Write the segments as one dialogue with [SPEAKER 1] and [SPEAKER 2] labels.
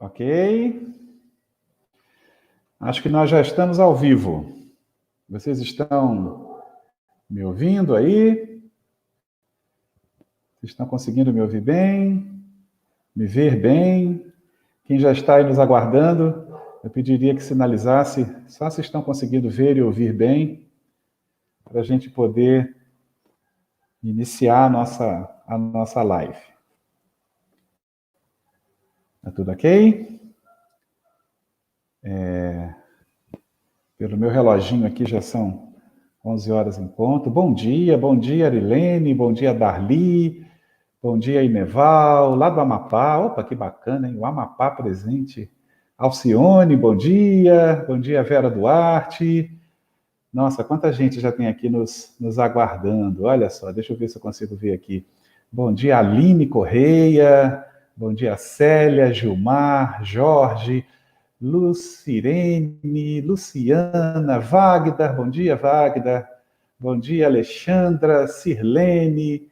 [SPEAKER 1] Ok. Acho que nós já estamos ao vivo. Vocês estão me ouvindo aí? Vocês estão conseguindo me ouvir bem? Me ver bem? Quem já está aí nos aguardando, eu pediria que sinalizasse só se estão conseguindo ver e ouvir bem, para a gente poder iniciar a nossa live. Tá tudo ok? Pelo meu reloginho aqui já são 11 horas em ponto. Bom dia, Arilene, bom dia, Darli, bom dia, Ineval, lá do Amapá. Opa, que bacana, hein? O Amapá presente. Alcione, bom dia, Vera Duarte. Nossa, quanta gente já tem aqui nos aguardando. Olha só, deixa eu ver se eu consigo ver aqui. Bom dia, Aline Correia, bom dia, Célia, Gilmar, Jorge, Lucirene, Luciana, Wagner, bom dia, Wagner. Bom dia, Alexandra, Sirlene,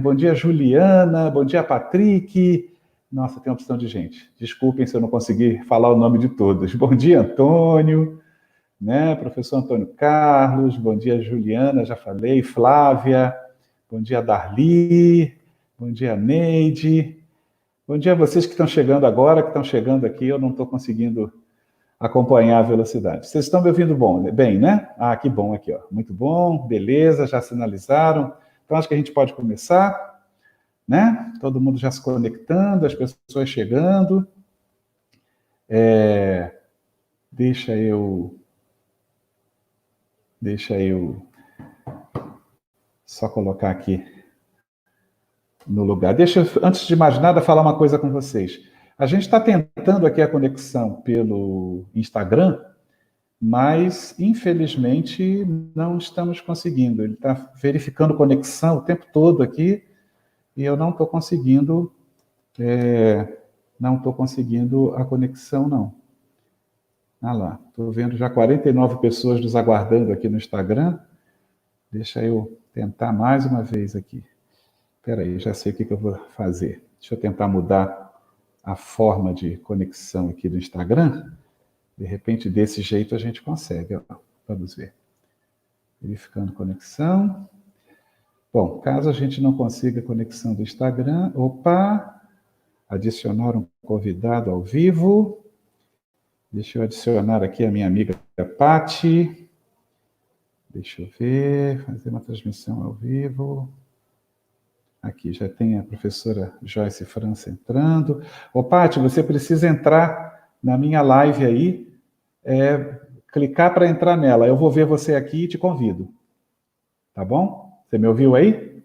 [SPEAKER 1] bom dia, Juliana, bom dia, Patrick. Nossa, tem uma opção de gente. Desculpem se eu não conseguir falar o nome de todos. Bom dia, Antônio, né? Professor Antônio Carlos, bom dia, Juliana, já falei, Flávia, bom dia, Darli, bom dia, Neide. Bom dia a vocês que estão chegando agora, que estão chegando aqui, eu não estou conseguindo acompanhar a velocidade. Vocês estão me ouvindo bem, né? Ah, que bom aqui, ó. Muito bom, beleza, já sinalizaram. Então, acho que a gente pode começar, né? Todo mundo já se conectando, as pessoas chegando. Deixa eu só colocar aqui no lugar. Deixa eu, antes de mais nada, falar uma coisa com vocês. A gente está tentando aqui a conexão pelo Instagram, mas, infelizmente, não estamos conseguindo. Ele está verificando conexão o tempo todo aqui e eu não estou conseguindo, a conexão, não. Ah lá, estou vendo já 49 pessoas nos aguardando aqui no Instagram. Deixa eu tentar mais uma vez aqui. Espera aí, já sei o que eu vou fazer. Deixa eu tentar mudar a forma de conexão aqui do Instagram. De repente, desse jeito, a gente consegue. Ó. Vamos ver. Verificando conexão. Bom, caso a gente não consiga a conexão do Instagram... Opa! Adicionar um convidado ao vivo. Deixa eu adicionar aqui a minha amiga Pati. Deixa eu ver. Fazer uma transmissão ao vivo. Aqui já tem a professora Joyce França entrando. Ô, Pati, você precisa entrar na minha live aí, clicar para entrar nela. Eu vou ver você aqui e te convido. Tá bom? Você me ouviu aí?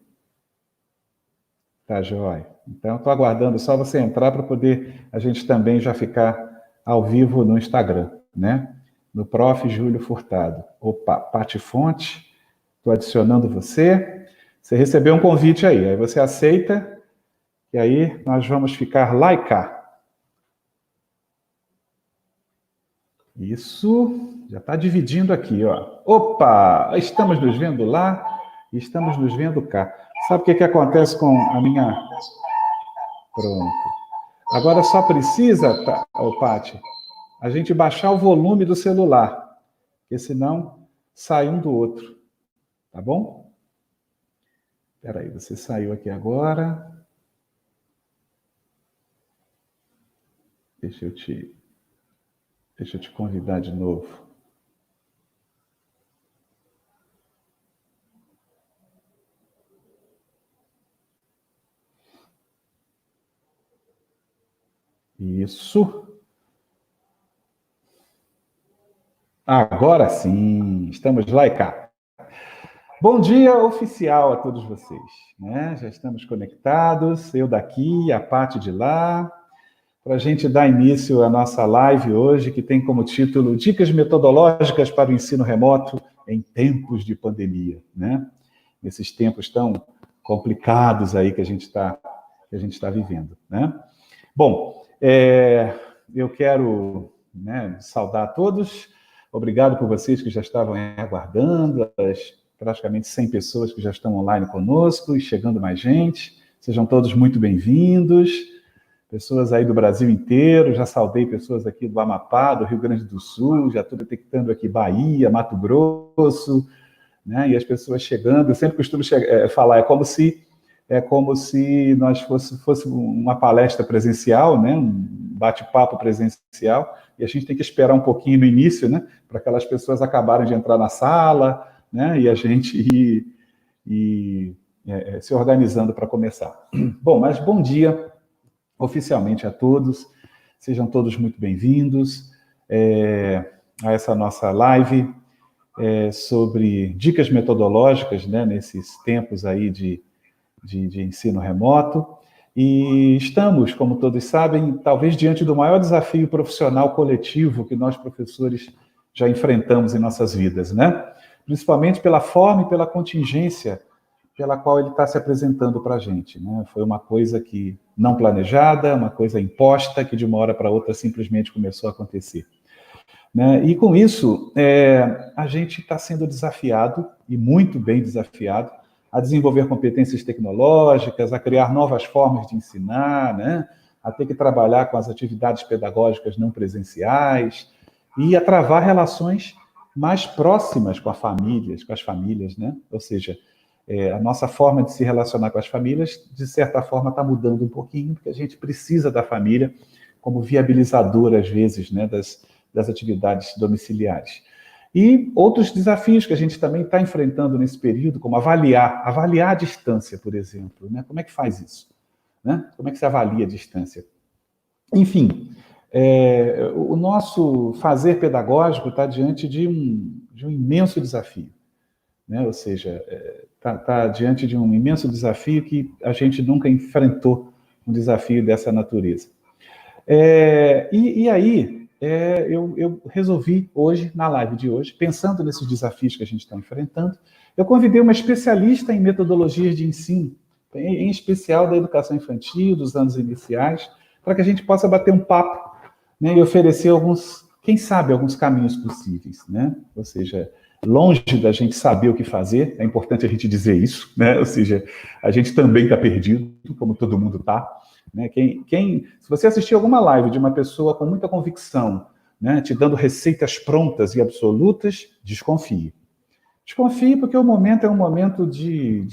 [SPEAKER 1] Tá, joia. Então, estou aguardando só você entrar para poder a gente também já ficar ao vivo no Instagram, né? No Prof. Júlio Furtado. Opa, Pati Fonte, estou adicionando você. Você recebeu um convite aí você aceita, e aí nós vamos ficar lá e cá. Isso, já está dividindo aqui, ó. Opa, estamos nos vendo lá, estamos nos vendo cá. Sabe o que acontece com a minha... Pronto. Agora só precisa, Pati, a gente baixar o volume do celular, porque senão sai um do outro, tá bom? Espera aí, você saiu aqui agora. Deixa eu te convidar de novo. Isso. Agora sim, estamos lá e cá. Bom dia oficial a todos vocês, né? Já estamos conectados, eu daqui, a Pati de lá, para a gente dar início à nossa live hoje, que tem como título Dicas Metodológicas para o Ensino Remoto em Tempos de Pandemia, né? Nesses tempos tão complicados aí que a gente está vivendo, né? Bom, eu quero, né, saudar a todos. Obrigado por vocês que já estavam aguardando, as praticamente 100 pessoas que já estão online conosco e chegando mais gente. Sejam todos muito bem-vindos, pessoas aí do Brasil inteiro, já saudei pessoas aqui do Amapá, do Rio Grande do Sul, já estou detectando aqui Bahia, Mato Grosso, né? E as pessoas chegando, eu sempre costumo falar, é como se nós fosse uma palestra presencial, né? Um bate-papo presencial, e a gente tem que esperar um pouquinho no início, né? Para aquelas pessoas acabarem de entrar na sala, né? E a gente se organizando para começar. Bom, mas bom dia oficialmente a todos, sejam todos muito bem-vindos a essa nossa live sobre dicas metodológicas, né, nesses tempos aí de ensino remoto. E estamos, como todos sabem, talvez diante do maior desafio profissional coletivo que nós, professores, já enfrentamos em nossas vidas, né? Principalmente pela forma e pela contingência pela qual ele está se apresentando para a gente, né? Foi uma coisa que não planejada, uma coisa imposta, que de uma hora para outra simplesmente começou a acontecer. Né? E com isso, a gente está sendo desafiado, e muito bem desafiado, a desenvolver competências tecnológicas, a criar novas formas de ensinar, né? A ter que trabalhar com as atividades pedagógicas não presenciais e a travar relações mais próximas com as famílias, né? Ou seja, a nossa forma de se relacionar com as famílias, de certa forma, está mudando um pouquinho, porque a gente precisa da família como viabilizadora, às vezes, né, das atividades domiciliares. E outros desafios que a gente também está enfrentando nesse período, como avaliar a distância, por exemplo, né? Como é que faz isso? Né? Como é que se avalia a distância? Enfim, o nosso fazer pedagógico está diante de um imenso desafio, né? Ou seja, está diante de um imenso desafio que a gente nunca enfrentou, um desafio dessa natureza. E aí, eu resolvi hoje, na live de hoje, pensando nesses desafios que a gente está enfrentando, eu convidei uma especialista em metodologias de ensino, em especial da educação infantil, dos anos iniciais, para que a gente possa bater um papo, né, e oferecer quem sabe, alguns caminhos possíveis, né? Ou seja, longe da gente saber o que fazer, é importante a gente dizer isso, né? Ou seja, a gente também está perdido, como todo mundo está. Né? Se você assistir alguma live de uma pessoa com muita convicção, né, te dando receitas prontas e absolutas, desconfie. Desconfie porque o momento é um momento de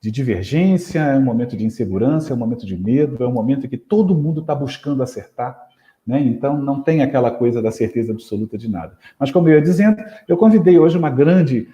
[SPEAKER 1] divergência, é um momento de insegurança, é um momento de medo, é um momento em que todo mundo está buscando acertar. Né? Então, não tem aquela coisa da certeza absoluta de nada. Mas, como eu ia dizendo, eu convidei hoje uma grande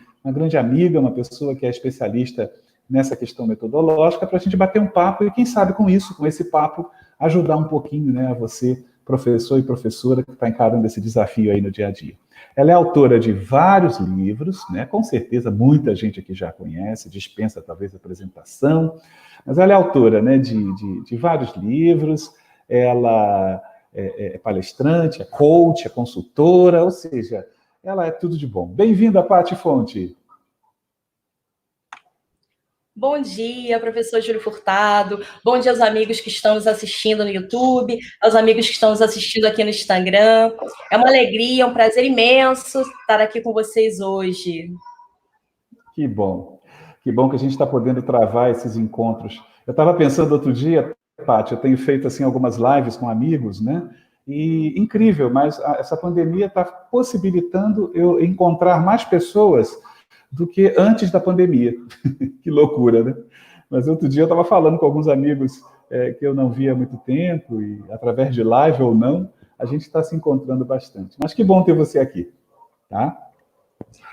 [SPEAKER 1] amiga, uma pessoa que é especialista nessa questão metodológica, para a gente bater um papo e, quem sabe, com esse papo, ajudar um pouquinho, né, a você, professor e professora, que está encarando esse desafio aí no dia a dia. Ela é autora de vários livros, né, com certeza muita gente aqui já conhece, dispensa talvez a apresentação, mas ela é autora, né, de vários livros, ela é palestrante, é coach, é consultora, ou seja, ela é tudo de bom. Bem-vinda, Paty Fonte.
[SPEAKER 2] Bom dia, professor Júlio Furtado. Bom dia aos amigos que estão nos assistindo no YouTube, aos amigos que estão nos assistindo aqui no Instagram. É uma alegria, um prazer imenso estar aqui com vocês hoje.
[SPEAKER 1] Que bom que a gente está podendo travar esses encontros. Eu estava pensando outro dia, Paty, eu tenho feito assim algumas lives com amigos, né? E incrível, mas essa pandemia está possibilitando eu encontrar mais pessoas do que antes da pandemia. Que loucura, né? Mas outro dia eu estava falando com alguns amigos que eu não via há muito tempo, e através de live ou não, a gente está se encontrando bastante. Mas que bom ter você aqui, tá?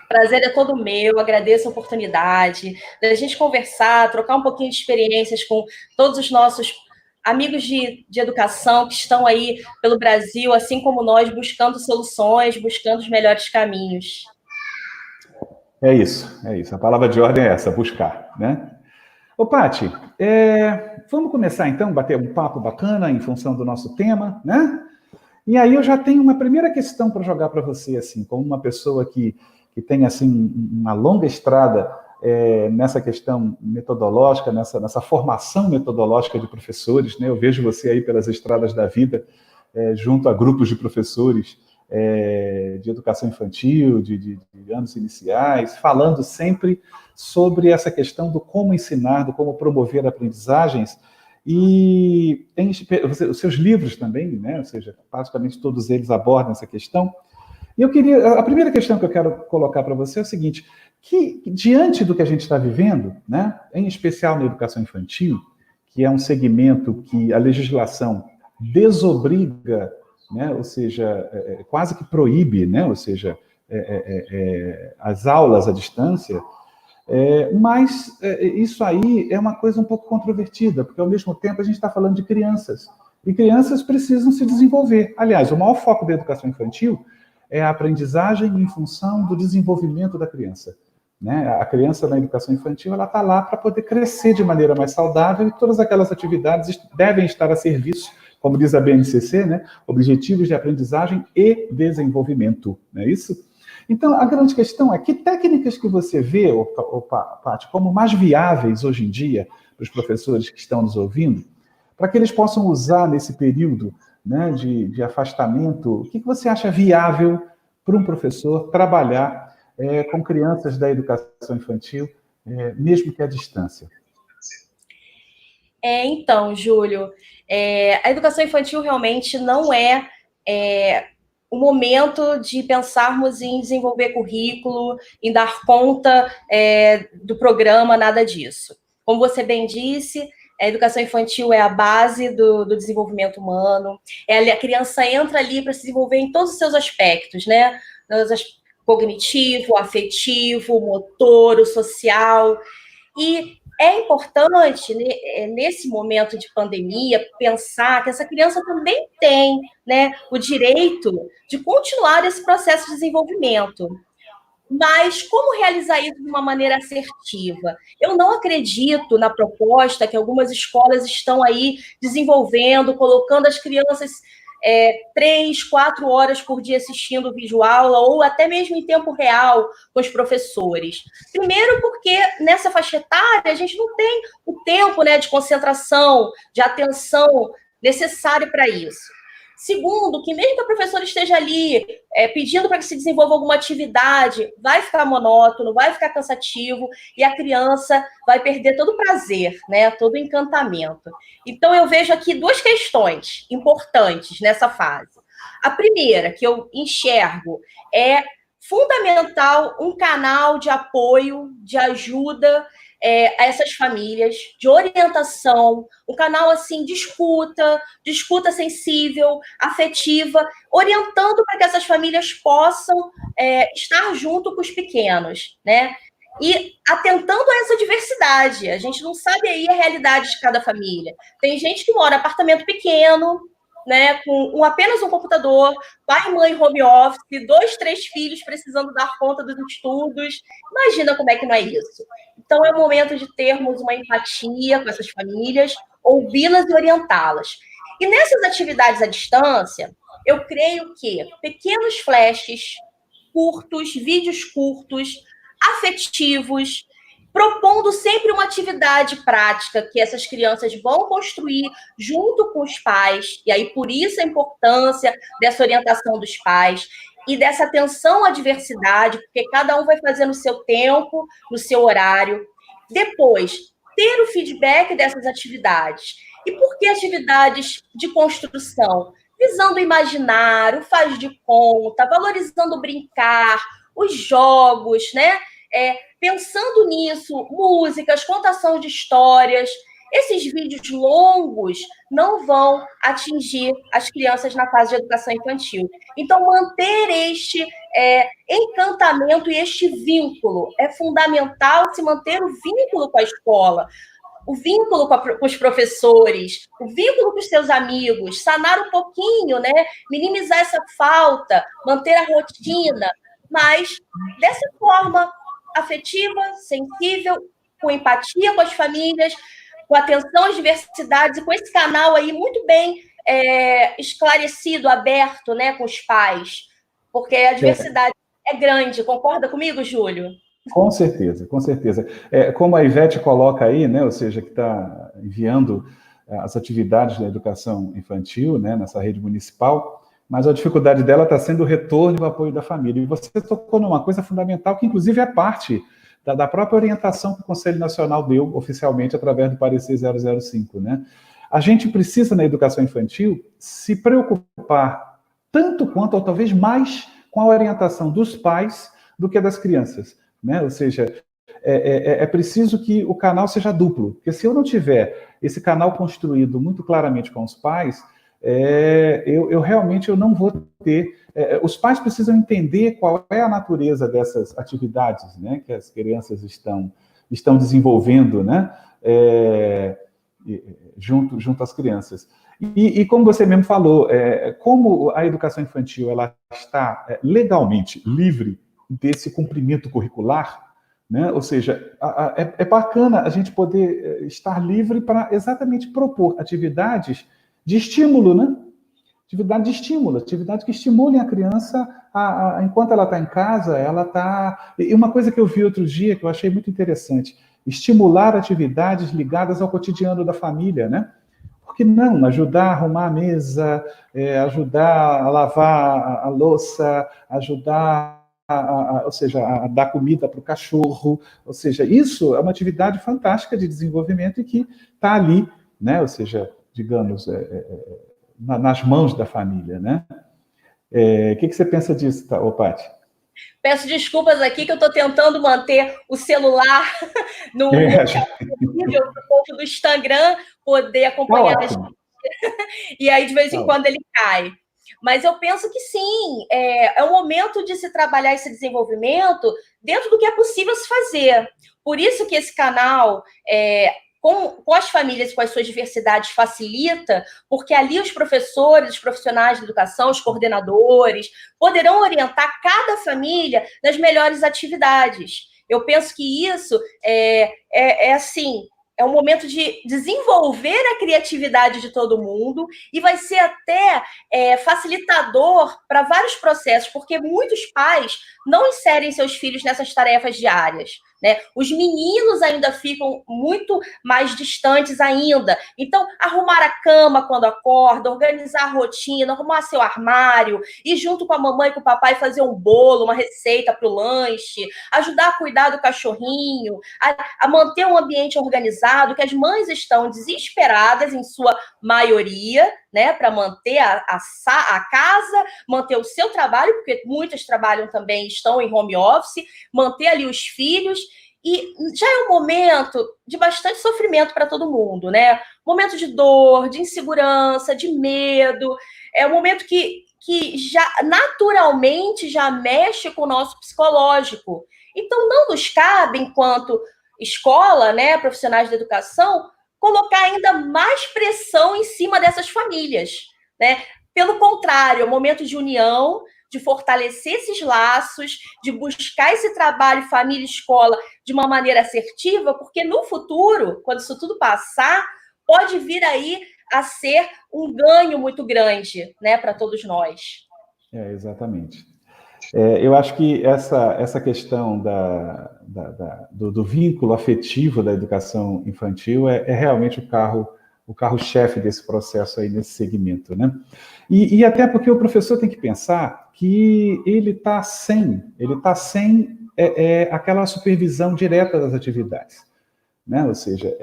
[SPEAKER 2] Prazer é todo meu, agradeço a oportunidade da gente conversar, trocar um pouquinho de experiências com todos os nossos amigos de educação que estão aí pelo Brasil, assim como nós, buscando soluções, buscando os melhores caminhos.
[SPEAKER 1] É isso. A palavra de ordem é essa, buscar, né? Ô, Paty, vamos começar então a bater um papo bacana em função do nosso tema, né? E aí eu já tenho uma primeira questão para jogar para você, assim, como uma pessoa que tem assim uma longa estrada nessa questão metodológica, nessa formação metodológica de professores, né? Eu vejo você aí pelas estradas da vida, junto a grupos de professores de educação infantil, de anos iniciais, falando sempre sobre essa questão do como ensinar, do como promover aprendizagens, e que os seus livros também, né? Ou seja, praticamente todos eles abordam essa questão. E a primeira questão que eu quero colocar para você é o seguinte, que diante do que a gente está vivendo, né, em especial na educação infantil, que é um segmento que a legislação desobriga, né, ou seja, quase que proíbe, né, ou seja, as aulas à distância, mas isso aí é uma coisa um pouco controvertida, porque ao mesmo tempo a gente está falando de crianças, e crianças precisam se desenvolver. Aliás, o maior foco da educação infantil é a aprendizagem em função do desenvolvimento da criança. Né? A criança na educação infantil ela está lá para poder crescer de maneira mais saudável e todas aquelas atividades devem estar a serviço, como diz a BNCC, né? Objetivos de aprendizagem e desenvolvimento. Não é isso? Então, a grande questão é que técnicas que você vê, Paty, como mais viáveis hoje em dia para os professores que estão nos ouvindo, para que eles possam usar nesse período, né, de afastamento, o que você acha viável para um professor trabalhar com crianças da educação infantil, mesmo que à distância?
[SPEAKER 2] Então, Júlio, a educação infantil realmente não é o momento de pensarmos em desenvolver currículo, em dar conta do programa, nada disso. Como você bem disse, a educação infantil é a base do desenvolvimento humano. A criança entra ali para se desenvolver em todos os seus aspectos, né? Cognitivo, afetivo, motor, social. E é importante, nesse momento de pandemia, pensar que essa criança também tem, né, o direito de continuar esse processo de desenvolvimento. Mas como realizar isso de uma maneira assertiva? Eu não acredito na proposta que algumas escolas estão aí desenvolvendo, colocando as crianças 3, 4 horas por dia assistindo videoaula, ou até mesmo em tempo real com os professores. Primeiro porque nessa faixa etária a gente não tem o tempo, né, de concentração, de atenção necessário para isso. Segundo, que mesmo que a professora esteja ali pedindo para que se desenvolva alguma atividade, vai ficar monótono, vai ficar cansativo e a criança vai perder todo o prazer, né, todo o encantamento. Então, eu vejo aqui 2 questões importantes nessa fase. A primeira, que eu enxergo, é fundamental um canal de apoio, de ajuda a essas famílias, de orientação, um canal assim de escuta sensível, afetiva, orientando para que essas famílias possam estar junto com os pequenos, né? E atentando a essa diversidade. A gente não sabe aí a realidade de cada família. Tem gente que mora em apartamento pequeno, né, com apenas um computador, pai e mãe home office, 2, 3 filhos precisando dar conta dos estudos. Imagina como é que não é isso. Então, é o momento de termos uma empatia com essas famílias, ouvi-las e orientá-las. E nessas atividades à distância, eu creio que pequenos flashes curtos, vídeos curtos, afetivos, propondo sempre uma atividade prática que essas crianças vão construir junto com os pais, e aí por isso a importância dessa orientação dos pais e dessa atenção à diversidade, porque cada um vai fazer no seu tempo, no seu horário. Depois, ter o feedback dessas atividades. E por que atividades de construção? Visando o imaginário, o faz de conta, valorizando o brincar, os jogos, né? Pensando nisso, músicas, contação de histórias. Esses vídeos longos não vão atingir as crianças na fase de educação infantil. Então, manter este encantamento e este vínculo é fundamental, se manter o vínculo com a escola, o vínculo com os professores, o vínculo com os seus amigos, sanar um pouquinho, né? Minimizar essa falta, manter a rotina, mas dessa forma afetiva, sensível, com empatia com as famílias, com atenção às diversidades e com esse canal aí muito bem esclarecido, aberto, né, com os pais, porque a diversidade é grande. Concorda comigo, Júlio?
[SPEAKER 1] Com certeza, com certeza. Como a Ivete coloca aí, né, ou seja, que está enviando as atividades da educação infantil, né, nessa rede municipal, mas a dificuldade dela está sendo o retorno e o apoio da família. E você tocou numa coisa fundamental, que inclusive é parte da própria orientação que o Conselho Nacional deu oficialmente através do parecer 005, né? A gente precisa, na educação infantil, se preocupar tanto quanto, ou talvez mais, com a orientação dos pais do que das crianças, né? Ou seja, é preciso que o canal seja duplo, porque se eu não tiver esse canal construído muito claramente com os pais, eu realmente não vou ter... os pais precisam entender qual é a natureza dessas atividades, né, que as crianças estão desenvolvendo, né, junto às crianças. E como você mesmo falou, como a educação infantil ela está legalmente livre desse cumprimento curricular, né? Ou seja, é bacana a gente poder estar livre para exatamente propor atividades de estímulo, né? Atividade de estímulo, atividade que estimulem a criança enquanto ela está em casa, ela está... E uma coisa que eu vi outro dia, que eu achei muito interessante, estimular atividades ligadas ao cotidiano da família, né? Por que não? Ajudar a arrumar a mesa, ajudar a lavar a louça, ajudar ou seja, a dar comida para o cachorro, ou seja, isso é uma atividade fantástica de desenvolvimento e que está ali, né? Ou seja, digamos, nas mãos da família, né? O que você pensa disso, Paty?
[SPEAKER 2] Peço desculpas aqui que eu estou tentando manter o celular no nível do povo do Instagram poder acompanhar a gente. E aí, de vez em quando, ele cai. Mas eu penso que sim, é um momento de se trabalhar esse desenvolvimento dentro do que é possível se fazer. Por isso que esse canal, com as famílias, com as suas diversidades, facilita, porque ali os professores, os profissionais de educação, os coordenadores, poderão orientar cada família nas melhores atividades. Eu penso que isso assim... É um momento de desenvolver a criatividade de todo mundo e vai ser até facilitador para vários processos, porque muitos pais não inserem seus filhos nessas tarefas diárias, né? Os meninos ainda ficam muito mais distantes ainda. Então, arrumar a cama quando acorda, organizar a rotina, arrumar seu armário, ir junto com a mamãe e com o papai fazer um bolo, uma receita para o lanche, ajudar a cuidar do cachorrinho, a manter um ambiente organizado, que as mães estão desesperadas, em sua maioria, né, para manter a casa, manter o seu trabalho, porque muitas trabalham também, estão em home office, manter ali os filhos, e já é um momento de bastante sofrimento para todo mundo, né? Momento de dor, de insegurança, de medo, é um momento que já naturalmente já mexe com o nosso psicológico. Então, não nos cabe, enquanto escola, né, profissionais da educação, colocar ainda mais pressão em cima dessas famílias, né? Pelo contrário, é um momento de união, de fortalecer esses laços, de buscar esse trabalho família e escola de uma maneira assertiva, porque no futuro, quando isso tudo passar, pode vir aí a ser um ganho muito grande, né, para todos nós.
[SPEAKER 1] Exatamente. Eu acho que essa questão do vínculo afetivo da educação infantil é realmente o carro-chefe desse processo aí, nesse segmento, né? E até porque o professor tem que pensar que ele está sem aquela supervisão direta das atividades, né? Ou seja,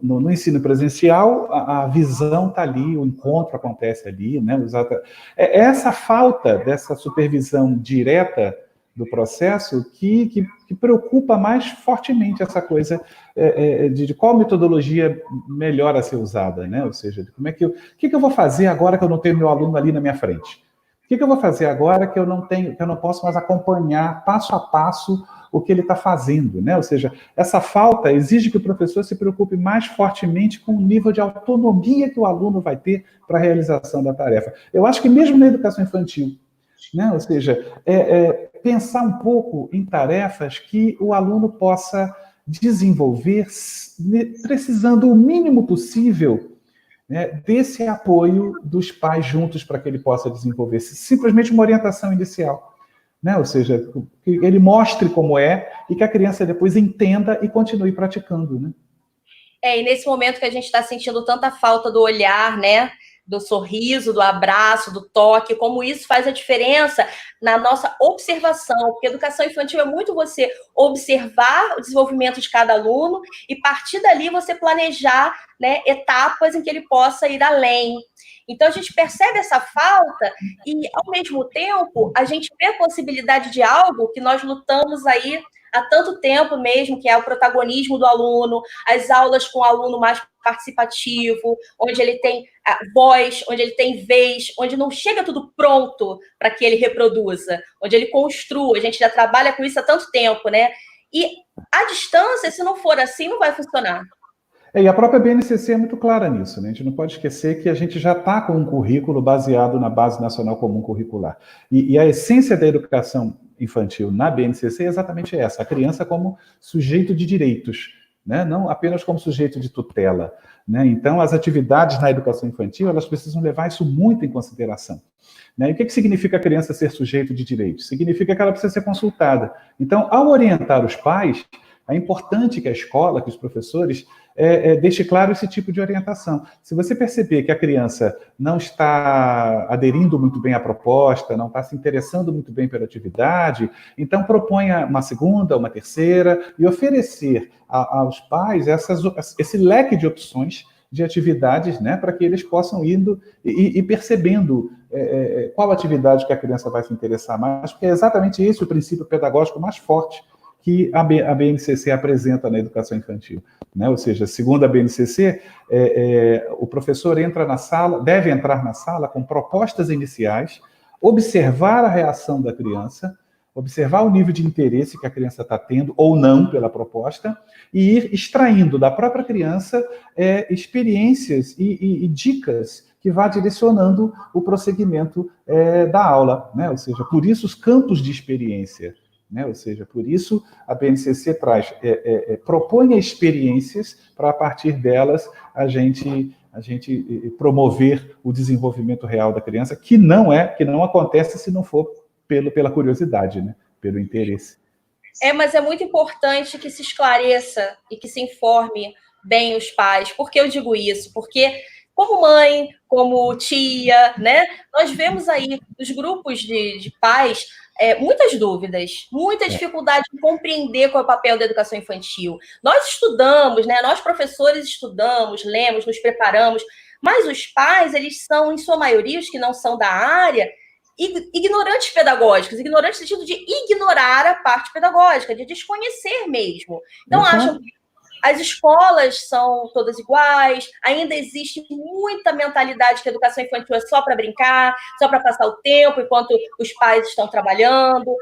[SPEAKER 1] no ensino presencial, a visão está ali, o encontro acontece ali, né? Essa falta dessa supervisão direta do processo que preocupa mais fortemente essa coisa de qual metodologia melhor a ser usada, né? Ou seja, como o que eu vou fazer agora que eu não tenho meu aluno ali na minha frente? O que eu vou fazer agora que eu não posso mais acompanhar passo a passo o que ele está fazendo, né? Ou seja, essa falta exige que o professor se preocupe mais fortemente com o nível de autonomia que o aluno vai ter para a realização da tarefa. Eu acho que mesmo na educação infantil, né? Ou seja, pensar um pouco em tarefas que o aluno possa desenvolver precisando o mínimo possível, né, desse apoio dos pais juntos para que ele possa desenvolver simplesmente uma orientação inicial, né? Ou seja, que ele mostre como é e que a criança depois entenda e continue praticando, né?
[SPEAKER 2] E nesse momento que a gente está sentindo tanta falta do olhar, né, do sorriso, do abraço, do toque, como isso faz a diferença na nossa observação, porque educação infantil é muito você observar o desenvolvimento de cada aluno e partir dali você planejar, né, etapas em que ele possa ir além. Então, a gente percebe essa falta e, ao mesmo tempo, a gente vê a possibilidade de algo que nós lutamos aí há tanto tempo mesmo, que é o protagonismo do aluno, as aulas com o aluno mais participativo, onde ele tem voz, onde ele tem vez, onde não chega tudo pronto para que ele reproduza, onde ele construa. A gente já trabalha com isso há tanto tempo, né? E à distância, se não for assim, não vai funcionar.
[SPEAKER 1] E a própria BNCC é muito clara nisso, né? A gente não pode esquecer que a gente já está com um currículo baseado na Base Nacional Comum Curricular. E a essência da educação infantil na BNCC é exatamente essa, a criança como sujeito de direitos, né? Não apenas como sujeito de tutela, né? Então, as atividades na educação infantil, elas precisam levar isso muito em consideração. Né? E o que significa a criança ser sujeito de direitos? Significa que ela precisa ser consultada. Então, ao orientar os pais, é importante que a escola, que os professores deixe claro esse tipo de orientação. Se você perceber que a criança não está aderindo muito bem à proposta, não está se interessando muito bem pela atividade, então proponha uma segunda, uma terceira, e oferecer aos pais esse leque de opções de atividades, né, para que eles possam ir percebendo qual atividade que a criança vai se interessar mais, porque é exatamente esse o princípio pedagógico mais forte que a BNCC apresenta na educação infantil, né? Ou seja, segundo a BNCC, o professor deve entrar na sala com propostas iniciais, observar a reação da criança, observar o nível de interesse que a criança está tendo ou não pela proposta e ir extraindo da própria criança experiências e dicas que vá direcionando o prosseguimento da aula, né? Ou seja, por isso os campos de experiência. Né? Ou seja, por isso a BNCC propõe experiências para, a partir delas, a gente promover o desenvolvimento real da criança, que não acontece se não for pela curiosidade, né? Pelo interesse.
[SPEAKER 2] Mas é muito importante que se esclareça e que se informe bem os pais. Por que eu digo isso? Porque, como mãe, como tia, né, nós vemos aí nos grupos de pais muitas dúvidas, muita dificuldade em compreender qual é o papel da educação infantil. Nós estudamos, né, nós professores estudamos, lemos, nos preparamos, mas os pais, eles são, em sua maioria, os que não são da área, ignorantes pedagógicos, ignorantes no sentido de ignorar a parte pedagógica, de desconhecer mesmo. Então, acham que as escolas são todas iguais, ainda existe muita mentalidade que a educação infantil é só para brincar, só para passar o tempo enquanto os pais estão trabalhando.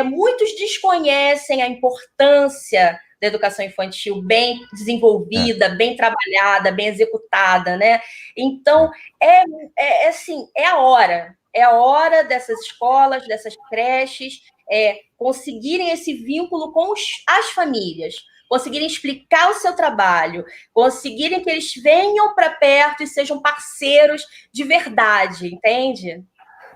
[SPEAKER 2] Muitos desconhecem a importância da educação infantil bem desenvolvida, bem trabalhada, bem executada, né? Então, assim, é a hora dessas escolas, dessas creches, conseguirem esse vínculo com as famílias, conseguirem explicar o seu trabalho, conseguirem que eles venham para perto e sejam parceiros de verdade, entende?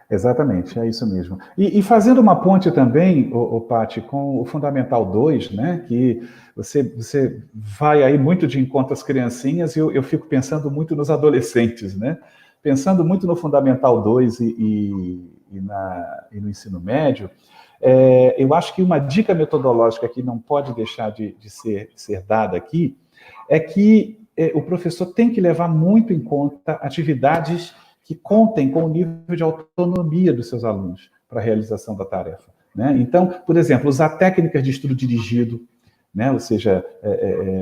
[SPEAKER 1] Exatamente, é isso mesmo. E fazendo uma ponte também, Paty, com o Fundamental 2, né, que você vai aí muito de encontro às criancinhas, e eu fico pensando muito nos adolescentes, né? Pensando muito no Fundamental 2 e no ensino médio, eu acho que uma dica metodológica que não pode deixar de ser dada aqui é que o professor tem que levar muito em conta atividades que contem com o nível de autonomia dos seus alunos para a realização da tarefa, né? Então, por exemplo, usar técnicas de estudo dirigido, né? Ou seja,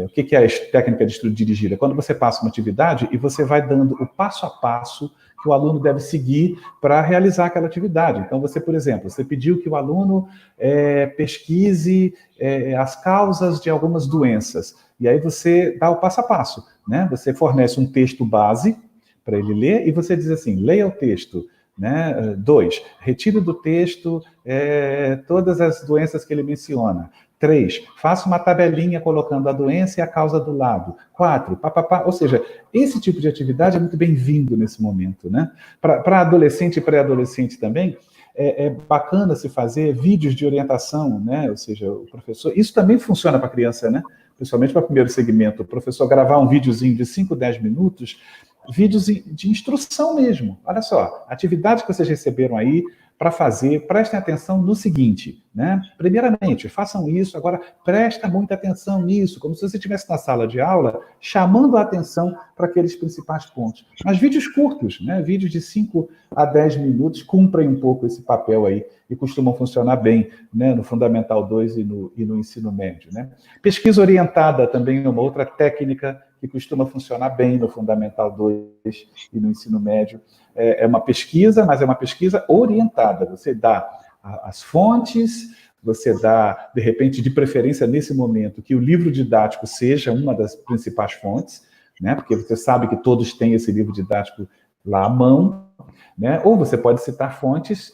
[SPEAKER 1] o que é a técnica de estudo dirigido? É quando você passa uma atividade e você vai dando o passo a passo que o aluno deve seguir para realizar aquela atividade. Então, por exemplo, você pediu que o aluno pesquise as causas de algumas doenças, e aí você dá o passo a passo, né? Você fornece um texto base para ele ler, e você diz assim, leia o texto, né? 2, retire do texto todas as doenças que ele menciona. 3, faça uma tabelinha colocando a doença e a causa do lado. 4, papapá. Ou seja, esse tipo de atividade é muito bem-vindo nesse momento, né? Para adolescente e pré-adolescente também, é bacana se fazer vídeos de orientação, né? Ou seja, o professor... Isso também funciona para criança, né? Principalmente para o primeiro segmento. O professor gravar um videozinho de 5, 10 minutos vídeos de instrução mesmo. Olha só, atividade que vocês receberam aí para fazer, prestem atenção no seguinte, né? Primeiramente, façam isso, agora presta muita atenção nisso, como se você estivesse na sala de aula, chamando a atenção para aqueles principais pontos. Mas vídeos curtos, né? Vídeos de 5 a 10 minutos, cumprem um pouco esse papel aí e costumam funcionar bem, né? No Fundamental 2 e no ensino médio, né? Pesquisa orientada também é uma outra técnica que costuma funcionar bem no Fundamental 2 e no ensino médio. É uma pesquisa, mas é uma pesquisa orientada. Você dá as fontes, você dá, de repente, de preferência nesse momento, que o livro didático seja uma das principais fontes, né? Porque você sabe que todos têm esse livro didático lá à mão, né? Ou você pode citar fontes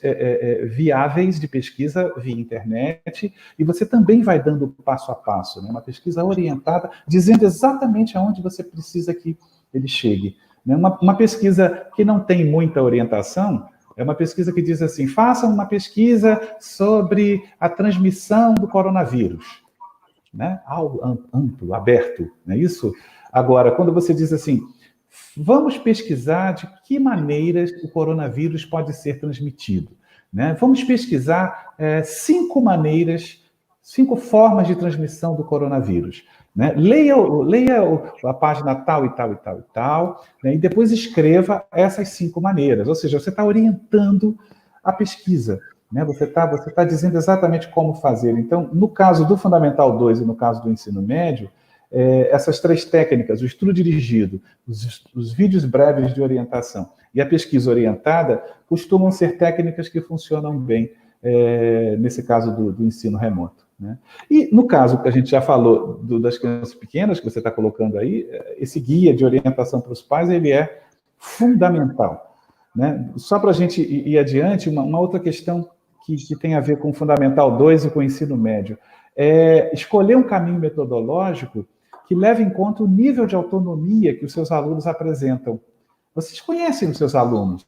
[SPEAKER 1] viáveis de pesquisa via internet, e você também vai dando passo a passo, né? Uma pesquisa orientada, dizendo exatamente aonde você precisa que ele chegue. Uma pesquisa que não tem muita orientação é uma pesquisa que diz assim: façam uma pesquisa sobre a transmissão do coronavírus, né? Amplo, aberto, não é isso? Agora, quando você diz assim, vamos pesquisar de que maneiras o coronavírus pode ser transmitido, né? Vamos pesquisar 5 maneiras, 5 formas de transmissão do coronavírus, né? Leia a página tal e tal e tal e tal, né? E depois escreva essas 5 maneiras. Ou seja, você está orientando a pesquisa, né? Você tá dizendo exatamente como fazer. Então, no caso do Fundamental 2 e no caso do ensino médio, essas 3 técnicas, o estudo dirigido, os vídeos breves de orientação e a pesquisa orientada, costumam ser técnicas que funcionam bem nesse caso do ensino remoto, né? E no caso que a gente já falou das crianças pequenas, que você está colocando aí, esse guia de orientação para os pais, ele é fundamental, né? Só para a gente ir adiante, uma outra questão que tem a ver com o Fundamental 2 e com o ensino médio, é escolher um caminho metodológico que leve em conta o nível de autonomia que os seus alunos apresentam. Vocês conhecem os seus alunos?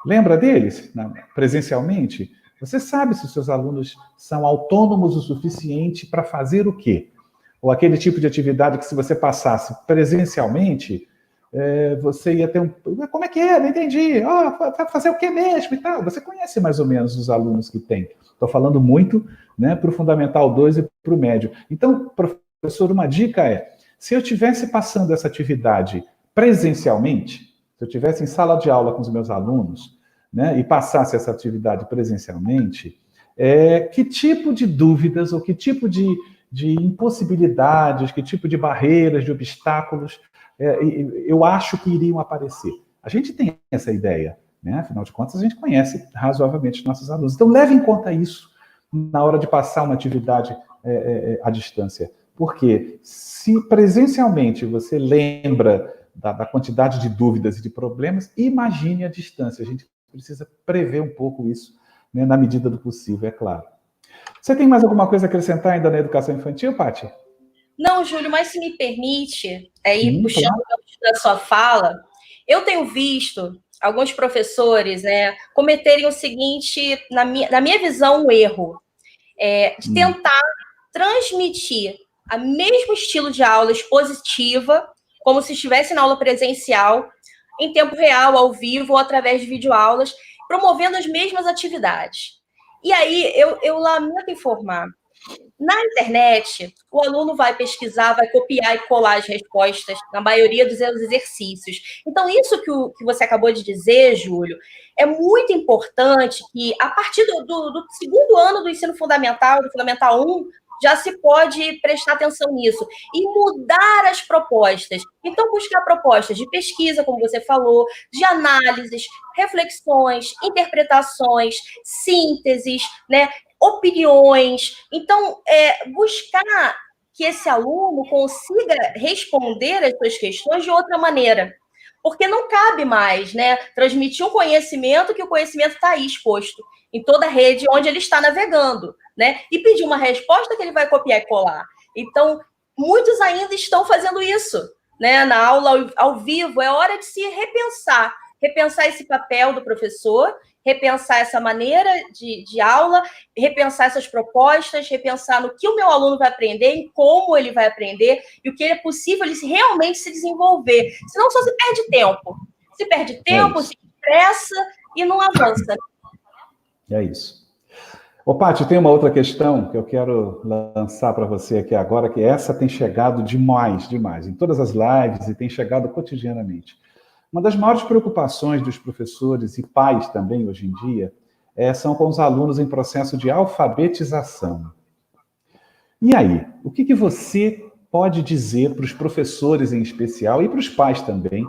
[SPEAKER 1] Lembra deles, presencialmente? Você sabe se os seus alunos são autônomos o suficiente para fazer o quê? Ou aquele tipo de atividade que, se você passasse presencialmente, você ia ter como é que é? Não entendi. Vai fazer o quê mesmo e tal? Você conhece mais ou menos os alunos que tem. Estou falando muito, né, para o Fundamental 2 e para o médio. Então, professor, uma dica se eu estivesse passando essa atividade presencialmente, se eu estivesse em sala de aula com os meus alunos, né, e passasse essa atividade presencialmente, que tipo de dúvidas ou que tipo de impossibilidades, que tipo de barreiras, de obstáculos eu acho que iriam aparecer? A gente tem essa ideia, né? Afinal de contas, a gente conhece razoavelmente os nossos alunos. Então, leve em conta isso na hora de passar uma atividade à distância. Porque se presencialmente você lembra da quantidade de dúvidas e de problemas, imagine a distância. A gente precisa prever um pouco isso, né, na medida do possível, é claro. Você tem mais alguma coisa a acrescentar ainda na educação infantil, Paty?
[SPEAKER 2] Não, Júlio, mas se me permite, puxando da sua fala, eu tenho visto alguns professores, né, cometerem o seguinte, na minha visão, um erro, de tentar transmitir o mesmo estilo de aula expositiva, como se estivesse na aula presencial, em tempo real, ao vivo, ou através de videoaulas, promovendo as mesmas atividades. E aí, eu lamento informar, na internet, o aluno vai pesquisar, vai copiar e colar as respostas, na maioria dos exercícios. Então, isso que você acabou de dizer, Júlio, é muito importante que, a partir do segundo ano do ensino fundamental, do Fundamental 1, já se pode prestar atenção nisso e mudar as propostas. Então, buscar propostas de pesquisa, como você falou, de análises, reflexões, interpretações, sínteses, né? Opiniões. Então, buscar que esse aluno consiga responder as suas questões de outra maneira. Porque não cabe mais, né, transmitir um conhecimento que o conhecimento está aí exposto em toda a rede onde ele está navegando, né? E pedir uma resposta que ele vai copiar e colar. Então, muitos ainda estão fazendo isso, né? Na aula ao vivo, é hora de se repensar esse papel do professor repensar essa maneira de aula, repensar essas propostas, repensar no que o meu aluno vai aprender, em como ele vai aprender, e o que é possível ele realmente se desenvolver. Senão só se perde tempo. Se perde tempo, se estressa e não avança.
[SPEAKER 1] É isso. Ô, Paty, tem uma outra questão que eu quero lançar para você aqui agora, que essa tem chegado demais, em todas as lives e tem chegado cotidianamente. Uma das maiores preocupações dos professores e pais também, hoje em dia, são com os alunos em processo de alfabetização. E aí, o que você pode dizer para os professores em especial e para os pais também,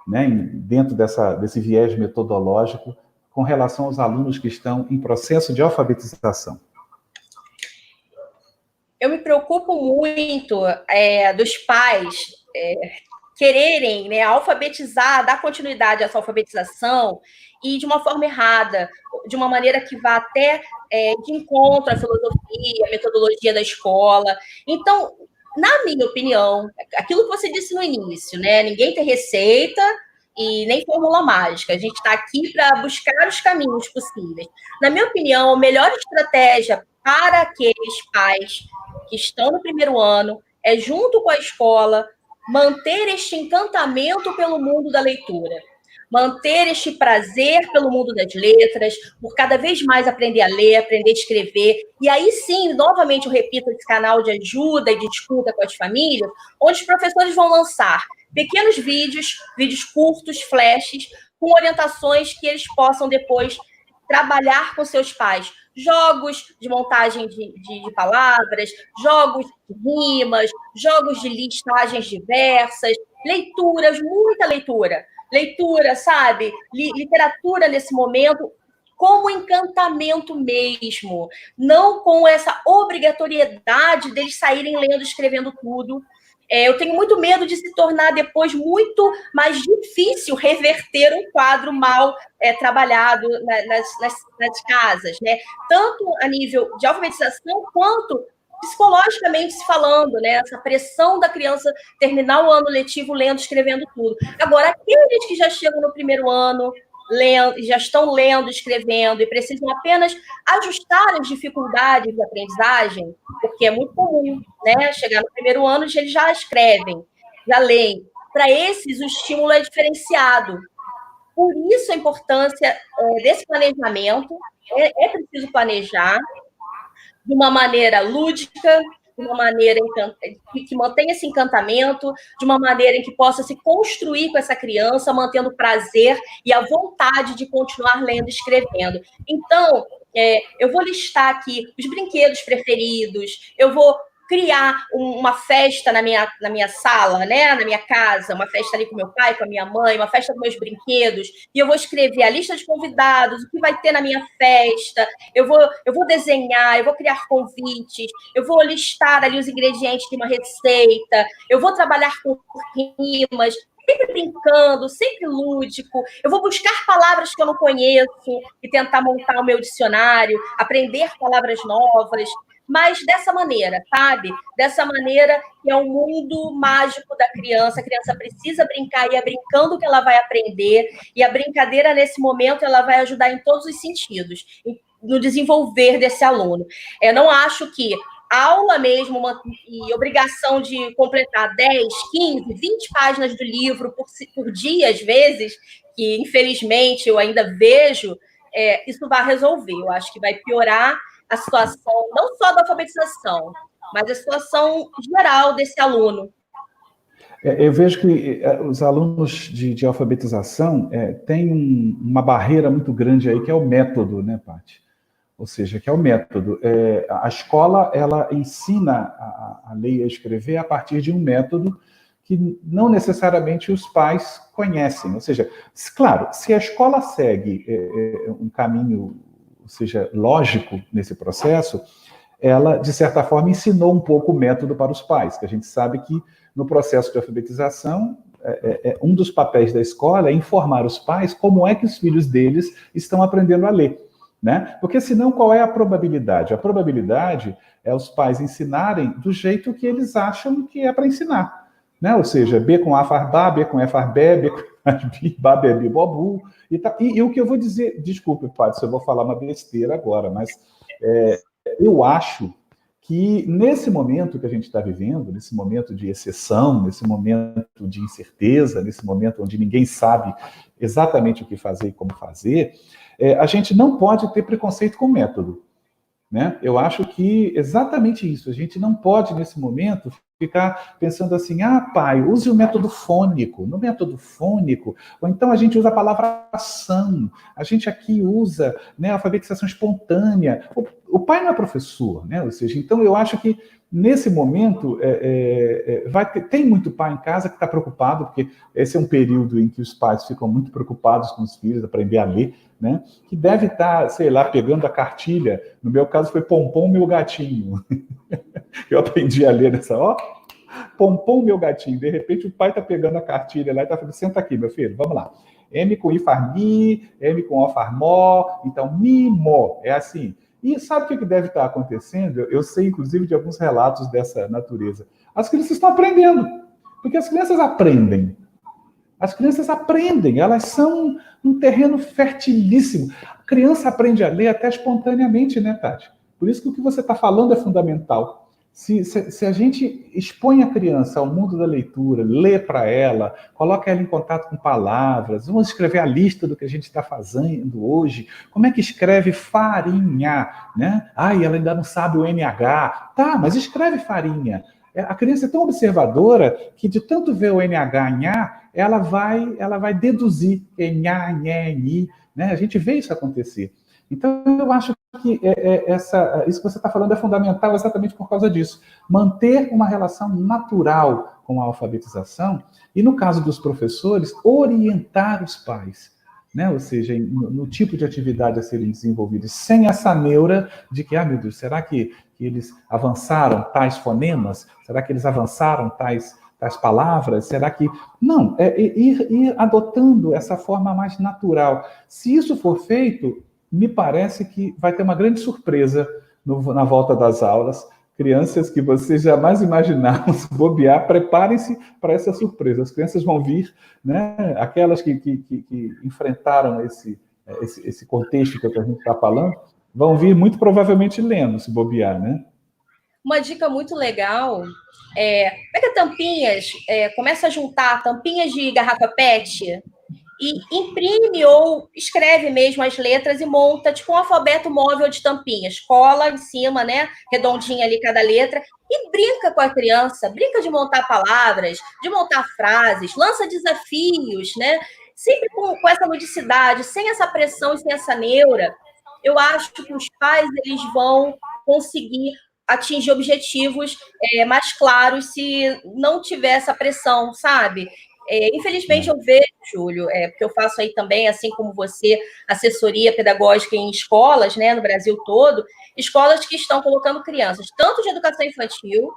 [SPEAKER 1] né, dentro desse viés metodológico, com relação aos alunos que estão em processo de alfabetização?
[SPEAKER 2] Eu me preocupo muito dos pais quererem, né, alfabetizar, dar continuidade a essa alfabetização e de uma forma errada, de uma maneira que vá até de encontro à filosofia, à metodologia da escola. Então, na minha opinião, aquilo que você disse no início, né, ninguém tem receita e nem fórmula mágica. A gente está aqui para buscar os caminhos possíveis. Na minha opinião, a melhor estratégia para aqueles pais que estão no primeiro ano é, junto com a escola, manter este encantamento pelo mundo da leitura, manter este prazer pelo mundo das letras, por cada vez mais aprender a ler, aprender a escrever. E aí sim, novamente eu repito, esse canal de ajuda e de escuta com as famílias, onde os professores vão lançar pequenos vídeos curtos, flashes, com orientações que eles possam depois trabalhar com seus pais. Jogos de montagem de palavras, jogos de rimas, jogos de listagens diversas, leituras, muita leitura. Leitura, sabe? Literatura nesse momento como encantamento mesmo, não com essa obrigatoriedade deles saírem lendo, escrevendo tudo. Eu tenho muito medo de se tornar depois muito mais difícil reverter um quadro mal trabalhado nas casas, né? Tanto a nível de alfabetização quanto psicologicamente se falando, né? Essa pressão da criança terminar o ano letivo lendo, escrevendo tudo. Agora, aqueles que já chegam no primeiro ano, já estão lendo, escrevendo e precisam apenas ajustar as dificuldades de aprendizagem, porque é muito comum, né? Chegar no primeiro ano e eles já escrevem, já leem. Para esses, o estímulo é diferenciado. Por isso a importância desse planejamento. É preciso planejar de uma maneira lúdica, de uma maneira que mantenha esse encantamento, de uma maneira em que possa se construir com essa criança, mantendo o prazer e a vontade de continuar lendo e escrevendo. Então, eu vou listar aqui os brinquedos preferidos, eu vou criar uma festa na minha sala, né? Na minha casa, uma festa ali com meu pai, com a minha mãe, uma festa com meus brinquedos, e eu vou escrever a lista de convidados, o que vai ter na minha festa, eu vou desenhar, eu vou criar convites, eu vou listar ali os ingredientes de uma receita, eu vou trabalhar com rimas, sempre brincando, sempre lúdico. Eu vou buscar palavras que eu não conheço e tentar montar o meu dicionário, aprender palavras novas, mas dessa maneira, sabe? Dessa maneira que é o mundo mágico da criança. A criança precisa brincar e é brincando que ela vai aprender. E a brincadeira, nesse momento, ela vai ajudar em todos os sentidos, no desenvolver desse aluno. Eu não acho que aula mesmo e obrigação de completar 10, 15, 20 páginas do livro por dia, às vezes, que infelizmente eu ainda vejo, isso vai resolver. Eu acho que vai piorar a situação, não só da alfabetização, mas a situação geral desse aluno.
[SPEAKER 1] Eu vejo que os alunos de alfabetização têm uma barreira muito grande aí, que é o método, né, Paty? Ou seja, que é o método. A escola, ela ensina a ler e a escrever a partir de um método que não necessariamente os pais conhecem. Ou seja, claro, se a escola segue um caminho, ou seja, lógico nesse processo, ela, de certa forma, ensinou um pouco o método para os pais, que a gente sabe que no processo de alfabetização, um dos papéis da escola é informar os pais como é que os filhos deles estão aprendendo a ler. Né? Porque senão qual é a probabilidade? A probabilidade é os pais ensinarem do jeito que eles acham que é para ensinar. Né? Ou seja, B com A faz Bá, B com E faz Bé, B com Babebi, bobu, e o que eu vou dizer, desculpe, padre, se eu vou falar uma besteira agora, mas eu acho que nesse momento que a gente está vivendo, nesse momento de exceção, nesse momento de incerteza, nesse momento onde ninguém sabe exatamente o que fazer e como fazer, a gente não pode ter preconceito com o método, né? Eu acho que exatamente isso, a gente não pode, nesse momento, ficar pensando assim, pai, use o método fônico. No método fônico, ou então a gente usa a palavra ação, a gente aqui usa, né, a alfabetização espontânea. O pai não é professor, né? Ou seja, então eu acho que nesse momento tem muito pai em casa que está preocupado, porque esse é um período em que os pais ficam muito preocupados com os filhos, aprender a ler, né? Que deve estar, sei lá, pegando a cartilha. No meu caso foi Pompom, meu gatinho. Eu aprendi a ler nessa, Pompom, meu gatinho. De repente o pai está pegando a cartilha lá e está falando, senta aqui, meu filho, vamos lá. M com I faz mi, M com O faz mó, então mi, mó, é assim. E sabe o que deve estar acontecendo? Eu sei, inclusive, de alguns relatos dessa natureza. As crianças estão aprendendo, porque as crianças aprendem. As crianças aprendem, elas são um terreno fertilíssimo. A criança aprende a ler até espontaneamente, né, Tati? Por isso que o que você está falando é fundamental. Se a gente expõe a criança ao mundo da leitura, lê para ela, coloca ela em contato com palavras, vamos escrever a lista do que a gente está fazendo hoje, como é que escreve farinha, né? Ela ainda não sabe o NH. Tá, mas escreve farinha. A criança é tão observadora que de tanto ver o NH, nha, ela vai deduzir nha, nhé, ni, né? A gente vê isso acontecer. Então, eu acho que isso que você está falando é fundamental exatamente por causa disso. Manter uma relação natural com a alfabetização e, no caso dos professores, orientar os pais, né? Ou seja, no tipo de atividade a serem desenvolvidas, sem essa neura de que, meu Deus, será que eles avançaram tais fonemas? Será que eles avançaram tais palavras? Será que... Não, ir adotando essa forma mais natural. Se isso for feito, me parece que vai ter uma grande surpresa na volta das aulas. Crianças que vocês jamais imaginaram se bobear, preparem-se para essa surpresa. As crianças vão vir, né? Aquelas que enfrentaram esse contexto que a gente está falando, vão vir muito provavelmente lendo, se bobear, né?
[SPEAKER 2] Uma dica muito legal pega tampinhas, começa a juntar tampinhas de garrafa PET e imprime ou escreve mesmo as letras e monta tipo um alfabeto móvel de tampinhas. Cola em cima, né? Redondinha ali cada letra e brinca com a criança, brinca de montar palavras, de montar frases, lança desafios, né? Sempre com essa ludicidade, sem essa pressão e sem essa neura. Eu acho que os pais eles vão conseguir atingir objetivos mais claros se não tiver essa pressão, sabe? Infelizmente, eu vejo, Júlio, porque eu faço aí também, assim como você, assessoria pedagógica em escolas, né, no Brasil todo, escolas que estão colocando crianças, tanto de educação infantil,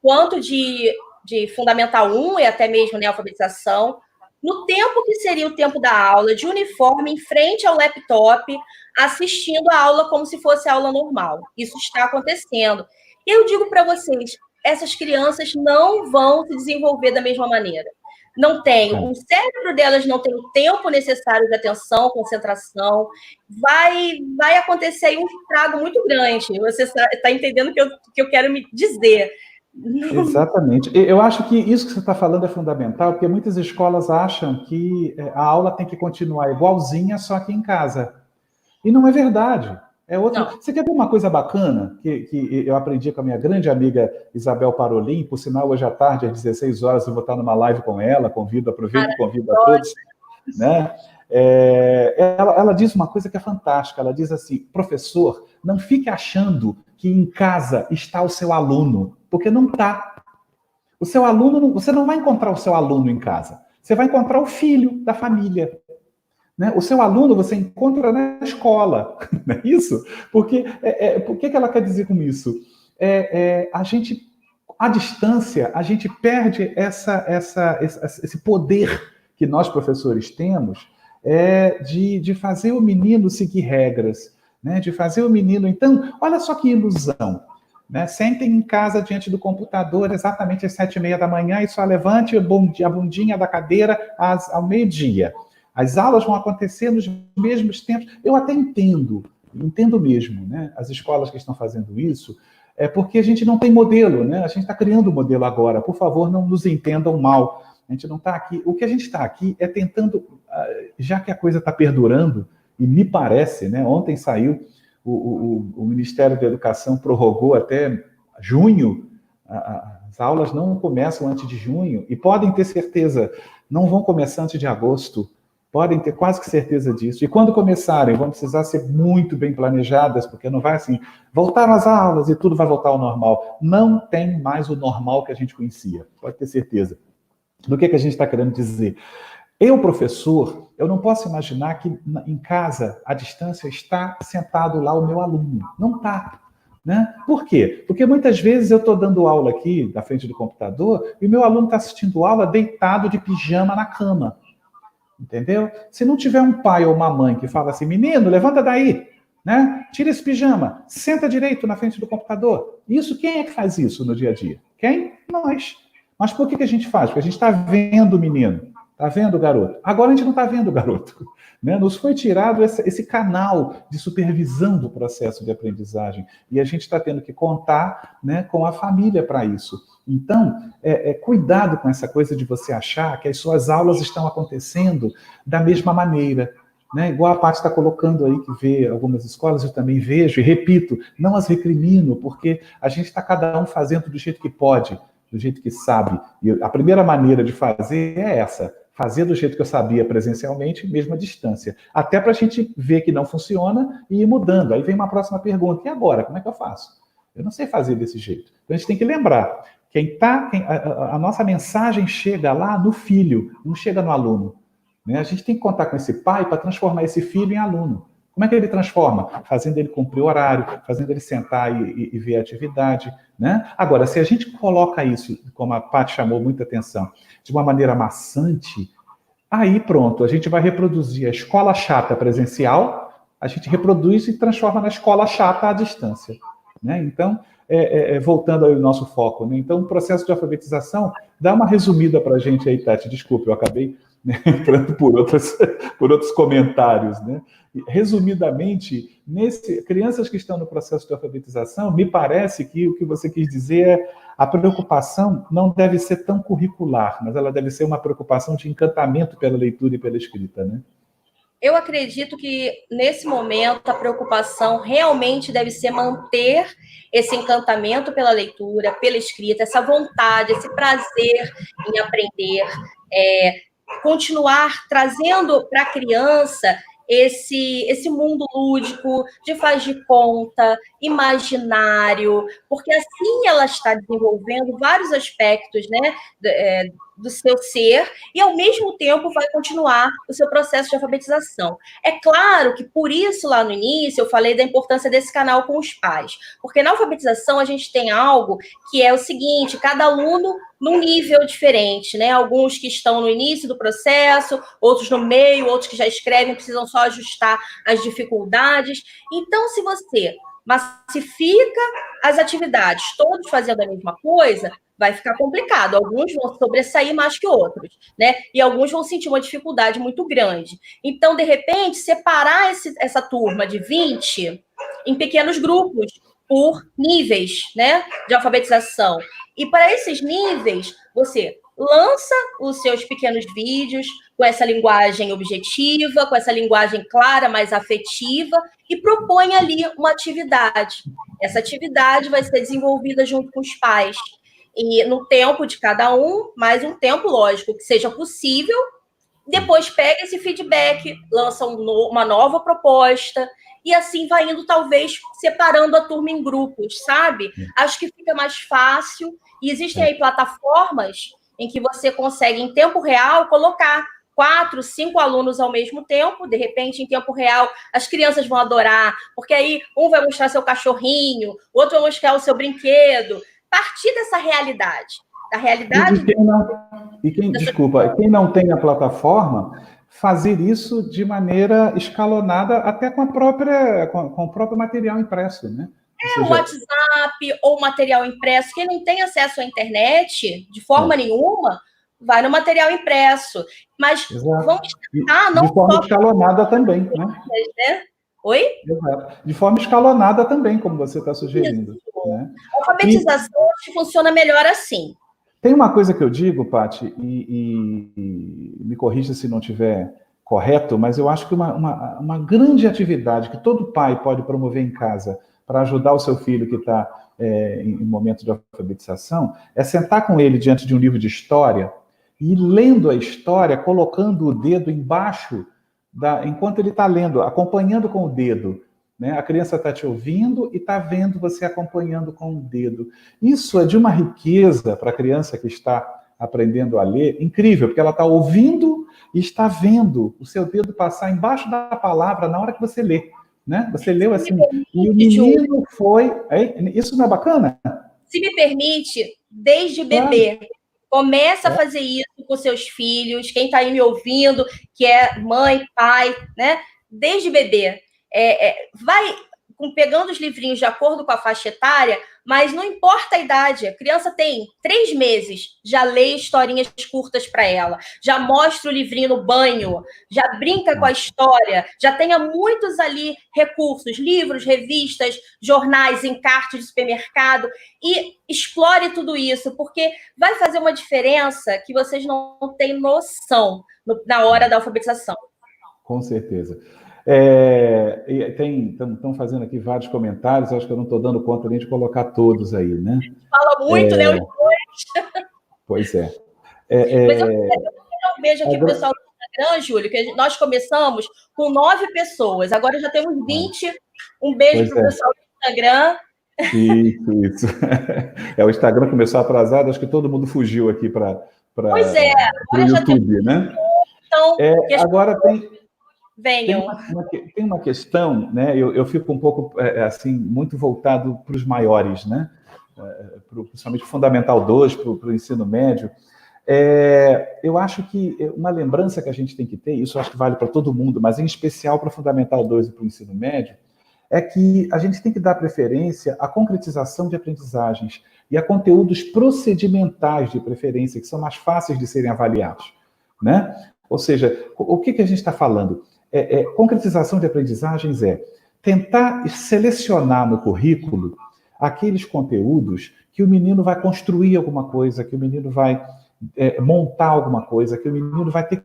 [SPEAKER 2] quanto de Fundamental 1 e até mesmo, né, alfabetização, no tempo que seria o tempo da aula, de uniforme, em frente ao laptop, assistindo a aula como se fosse aula normal. Isso está acontecendo. E eu digo para vocês, essas crianças não vão se desenvolver da mesma maneira. Não tem, o cérebro delas não tem o tempo necessário de atenção, concentração, vai acontecer aí um estrago muito grande. Você está entendendo o que eu quero me dizer.
[SPEAKER 1] Exatamente. Eu acho que isso que você está falando é fundamental, porque muitas escolas acham que a aula tem que continuar igualzinha, só que em casa. E não é verdade. É outro. Não. Você quer ver uma coisa bacana que eu aprendi com a minha grande amiga Isabel Parolin? Por sinal, hoje à tarde, às 16 horas, eu vou estar numa live com ela, aproveito e convido a todos. Né? Ela diz uma coisa que é fantástica, ela diz assim, professor, não fique achando que em casa está o seu aluno, porque não está. O seu aluno, você não vai encontrar o seu aluno em casa, você vai encontrar o filho da família. Né? O seu aluno você encontra na escola, não é isso? Porque por que ela quer dizer com isso? A gente, à distância, a gente perde esse poder que nós, professores, temos de fazer o menino seguir regras, né? De fazer o menino... Então, olha só que ilusão. né? Sentem em casa diante do computador exatamente às 7h30 da manhã e só levante a bundinha da cadeira ao meio-dia. As aulas vão acontecer nos mesmos tempos. Eu até entendo mesmo, né? As escolas que estão fazendo isso, é porque a gente não tem modelo, né? A gente está criando um modelo agora. Por favor, não nos entendam mal. A gente não está aqui. O que a gente está aqui é tentando, já que a coisa está perdurando, e me parece, né? Ontem saiu, o Ministério da Educação prorrogou até junho, as aulas não começam antes de junho, e podem ter certeza, não vão começar antes de agosto. Podem ter quase que certeza disso. E quando começarem, vão precisar ser muito bem planejadas, porque não vai assim, voltaram as aulas e tudo vai voltar ao normal. Não tem mais o normal que a gente conhecia, pode ter certeza. Do que a gente está querendo dizer? Eu, professor, eu não posso imaginar que em casa, à distância, está sentado lá o meu aluno. Não está. Né? Por quê? Porque muitas vezes eu estou dando aula aqui, na frente do computador, e o meu aluno está assistindo aula deitado de pijama na cama. Entendeu? Se não tiver um pai ou uma mãe que fala assim, menino, levanta daí, né? Tira esse pijama, senta direito na frente do computador. Isso, quem é que faz isso no dia a dia? Quem? Nós. Mas por que a gente faz? Porque a gente está vendo o menino, está vendo o garoto. Agora a gente não está vendo o garoto. Né? Nos foi tirado esse canal de supervisão do processo de aprendizagem. E a gente está tendo que contar, né, com a família para isso. Então, cuidado com essa coisa de você achar que as suas aulas estão acontecendo da mesma maneira. Né? Igual a Paty está colocando aí, que vê algumas escolas, eu também vejo, e repito, não as recrimino, porque a gente está cada um fazendo do jeito que pode, do jeito que sabe. E a primeira maneira de fazer é essa, fazer do jeito que eu sabia presencialmente, mesmo à distância. Até para a gente ver que não funciona e ir mudando. Aí vem uma próxima pergunta, e agora? Como é que eu faço? Eu não sei fazer desse jeito. Então a gente tem que lembrar, a nossa mensagem chega lá no filho, não chega no aluno. Né? A gente tem que contar com esse pai para transformar esse filho em aluno. Como é que ele transforma? Fazendo ele cumprir o horário, fazendo ele sentar e ver a atividade. Né? Agora, se a gente coloca isso, como a Paty chamou muita atenção, de uma maneira maçante, aí pronto, a gente vai reproduzir a escola chata presencial, a gente reproduz e transforma na escola chata à distância. Né? Então, voltando ao nosso foco, né? Então, o processo de alfabetização, dá uma resumida para a gente aí, Tati, desculpe, eu acabei, né, entrando por outros comentários. Né? Resumidamente, crianças que estão no processo de alfabetização, me parece que o que você quis dizer é a preocupação não deve ser tão curricular, mas ela deve ser uma preocupação de encantamento pela leitura e pela escrita, né?
[SPEAKER 2] Eu acredito que, nesse momento, a preocupação realmente deve ser manter esse encantamento pela leitura, pela escrita, essa vontade, esse prazer em aprender, continuar trazendo para a criança esse mundo lúdico, de faz de conta, imaginário, porque assim ela está desenvolvendo vários aspectos, né, do seu ser, e ao mesmo tempo vai continuar o seu processo de alfabetização. É claro que por isso, lá no início, eu falei da importância desse canal com os pais, porque na alfabetização a gente tem algo que é o seguinte, cada aluno num nível diferente, né? Alguns que estão no início do processo, outros no meio, outros que já escrevem, precisam só ajustar as dificuldades. Então, se você massifica as atividades, todos fazendo a mesma coisa, vai ficar complicado. Alguns vão sobressair mais que outros, né? E alguns vão sentir uma dificuldade muito grande. Então, de repente, separar essa turma de 20 em pequenos grupos, por níveis, né, de alfabetização. E para esses níveis, você lança os seus pequenos vídeos com essa linguagem objetiva, com essa linguagem clara, mais afetiva, e propõe ali uma atividade. Essa atividade vai ser desenvolvida junto com os pais. E no tempo de cada um, mais um tempo, lógico, que seja possível. Depois pega esse feedback, lança uma nova proposta, e assim vai indo, talvez, separando a turma em grupos, sabe? Acho que fica mais fácil. E existem aí plataformas em que você consegue, em tempo real, colocar 4, 5 alunos ao mesmo tempo. De repente, em tempo real, as crianças vão adorar, porque aí um vai mostrar seu cachorrinho, o outro vai mostrar o seu brinquedo. Partir dessa realidade. Da realidade...
[SPEAKER 1] Quem não tem a plataforma, fazer isso de maneira escalonada, até com o próprio material impresso, né?
[SPEAKER 2] O WhatsApp ou material impresso. Quem não tem acesso à internet, de forma nenhuma, vai no material impresso. Mas vamos tentar
[SPEAKER 1] não... De forma escalonada também,
[SPEAKER 2] né? Oi?
[SPEAKER 1] Exato. De forma escalonada também, como você está sugerindo. Né?
[SPEAKER 2] A alfabetização acho que funciona melhor assim.
[SPEAKER 1] Tem uma coisa que eu digo, Paty, e me corrija se não estiver correto, mas eu acho que uma grande atividade que todo pai pode promover em casa para ajudar o seu filho que está em momento de alfabetização é sentar com ele diante de um livro de história e lendo a história, colocando o dedo embaixo, enquanto ele está lendo, acompanhando com o dedo. Né? A criança está te ouvindo e está vendo você acompanhando com o dedo. Isso é de uma riqueza para a criança que está aprendendo a ler, incrível, porque ela está ouvindo e está vendo o seu dedo passar embaixo da palavra na hora que você lê. Né? Você leu assim, e o menino foi... Isso não é bacana?
[SPEAKER 2] Se me permite, desde bebê, começa a fazer isso com seus filhos, quem está aí me ouvindo, que é mãe, pai, né? Desde bebê. Vai pegando os livrinhos de acordo com a faixa etária, mas não importa a idade. A criança tem 3 meses, já lê historinhas curtas para ela, já mostra o livrinho no banho, já brinca com a história, já tenha muitos ali recursos, livros, revistas, jornais, encartes de supermercado, e explore tudo isso, porque vai fazer uma diferença que vocês não têm noção na hora da alfabetização.
[SPEAKER 1] Com certeza. Estão fazendo aqui vários comentários, acho que eu não estou dando conta nem de colocar todos aí, né?
[SPEAKER 2] Fala muito, né? Os dois.
[SPEAKER 1] Pois é.
[SPEAKER 2] Mas eu vejo aqui o pessoal do Instagram, Júlio, que nós começamos com 9 pessoas, agora já temos 20. Um beijo para o pessoal do Instagram.
[SPEAKER 1] Isso. O Instagram começou atrasado, acho que todo mundo fugiu aqui para o YouTube, né?
[SPEAKER 2] Então,
[SPEAKER 1] agora
[SPEAKER 2] venham.
[SPEAKER 1] Tem uma questão, né? Eu fico um pouco assim muito voltado para os maiores, né? Principalmente o Fundamental 2, para o ensino médio. Eu acho que uma lembrança que a gente tem que ter, isso eu acho que vale para todo mundo, mas em especial para o Fundamental 2 e para o ensino médio, é que a gente tem que dar preferência à concretização de aprendizagens e a conteúdos procedimentais de preferência, que são mais fáceis de serem avaliados, né? Ou seja, o que a gente está falando? Concretização de aprendizagens é tentar selecionar no currículo aqueles conteúdos que o menino vai construir alguma coisa, que o menino vai montar alguma coisa, que o menino vai ter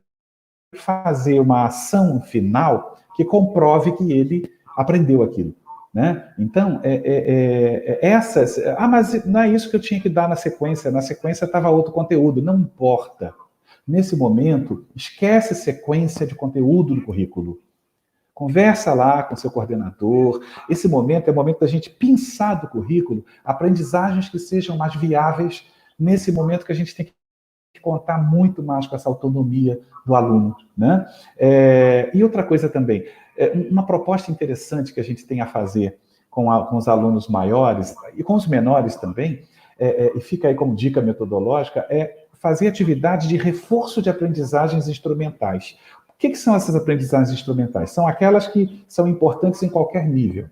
[SPEAKER 1] que fazer uma ação final que comprove que ele aprendeu aquilo. Né? Então, mas não é isso que eu tinha que dar na sequência estava outro conteúdo, não importa. Nesse momento, esquece sequência de conteúdo no currículo. Conversa lá com seu coordenador. Esse momento é o momento da gente pensar do currículo aprendizagens que sejam mais viáveis nesse momento que a gente tem que contar muito mais com essa autonomia do aluno. Né? E outra coisa também, uma proposta interessante que a gente tem a fazer com os alunos maiores e com os menores também, e fica aí como dica metodológica, fazer atividades de reforço de aprendizagens instrumentais. O que são essas aprendizagens instrumentais? São aquelas que são importantes em qualquer nível,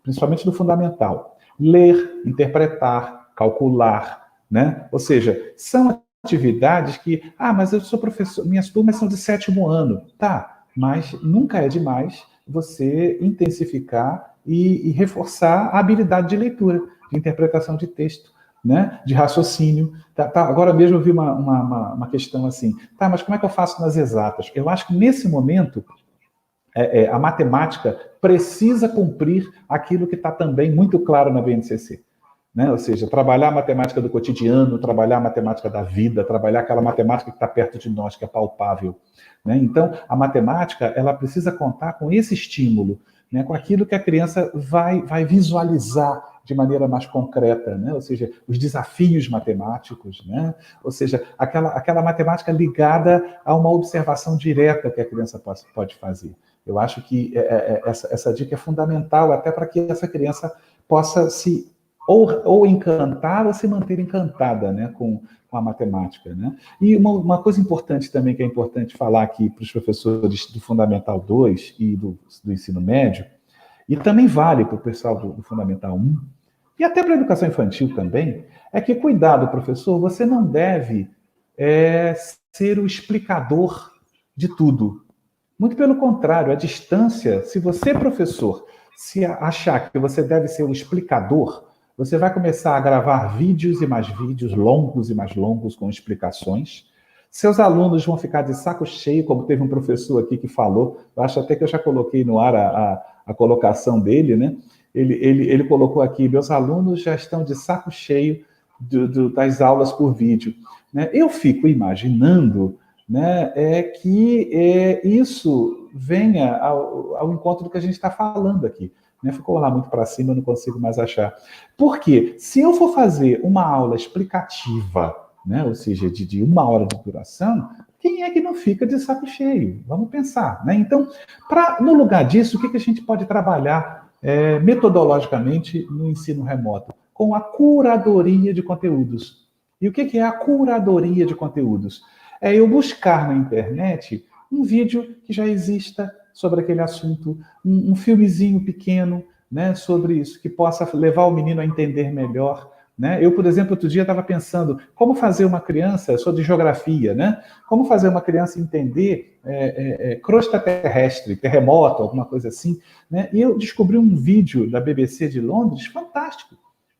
[SPEAKER 1] principalmente no fundamental. Ler, interpretar, calcular, né? Ou seja, são atividades que, mas eu sou professor, minhas turmas são de 7º ano. Tá, mas nunca é demais você intensificar e reforçar a habilidade de leitura, de interpretação de texto, né, de raciocínio. Agora mesmo eu vi uma questão assim, mas como é que eu faço nas exatas? Eu acho que nesse momento a matemática precisa cumprir aquilo que está também muito claro na BNCC. Né? Ou seja, trabalhar a matemática do cotidiano, trabalhar a matemática da vida, trabalhar aquela matemática que está perto de nós, que é palpável. Né? Então, a matemática ela precisa contar com esse estímulo, né? Com aquilo que a criança vai visualizar de maneira mais concreta, né? Ou seja, os desafios matemáticos, né? Ou seja, aquela matemática ligada a uma observação direta que a criança pode fazer. Eu acho que essa dica é fundamental até para que essa criança possa se ou encantar ou se manter encantada, né, com a matemática. Né? E uma coisa importante também, que é importante falar aqui para os professores do Fundamental 2 e do ensino médio, e também vale para o pessoal do Fundamental 1, e até para a educação infantil também, é que, cuidado, professor, você não deve ser o explicador de tudo. Muito pelo contrário, a distância, se você, professor, se achar que você deve ser o explicador, você vai começar a gravar vídeos e mais vídeos, longos e mais longos, com explicações. Seus alunos vão ficar de saco cheio, como teve um professor aqui que falou, eu acho até que eu já coloquei no ar a colocação dele, né? Ele colocou aqui, meus alunos já estão de saco cheio das aulas por vídeo. Né? Eu fico imaginando, né, que isso venha ao encontro do que a gente está falando aqui. Né? Ficou lá muito para cima, eu não consigo mais achar. Porque se eu for fazer uma aula explicativa, né, ou seja, de 1 hora de duração, quem é que não fica de saco cheio? Vamos pensar. Né? Então, no lugar disso, o que a gente pode trabalhar metodologicamente no ensino remoto? Com a curadoria de conteúdos. E o que é a curadoria de conteúdos? É eu buscar na internet um vídeo que já exista sobre aquele assunto, um filmezinho pequeno, né, sobre isso, que possa levar o menino a entender melhor. Né? Eu, por exemplo, outro dia estava pensando como fazer uma criança, eu sou de geografia, né? Como fazer uma criança entender crosta terrestre, terremoto, alguma coisa assim. Né? E eu descobri um vídeo da BBC de Londres, fantástico,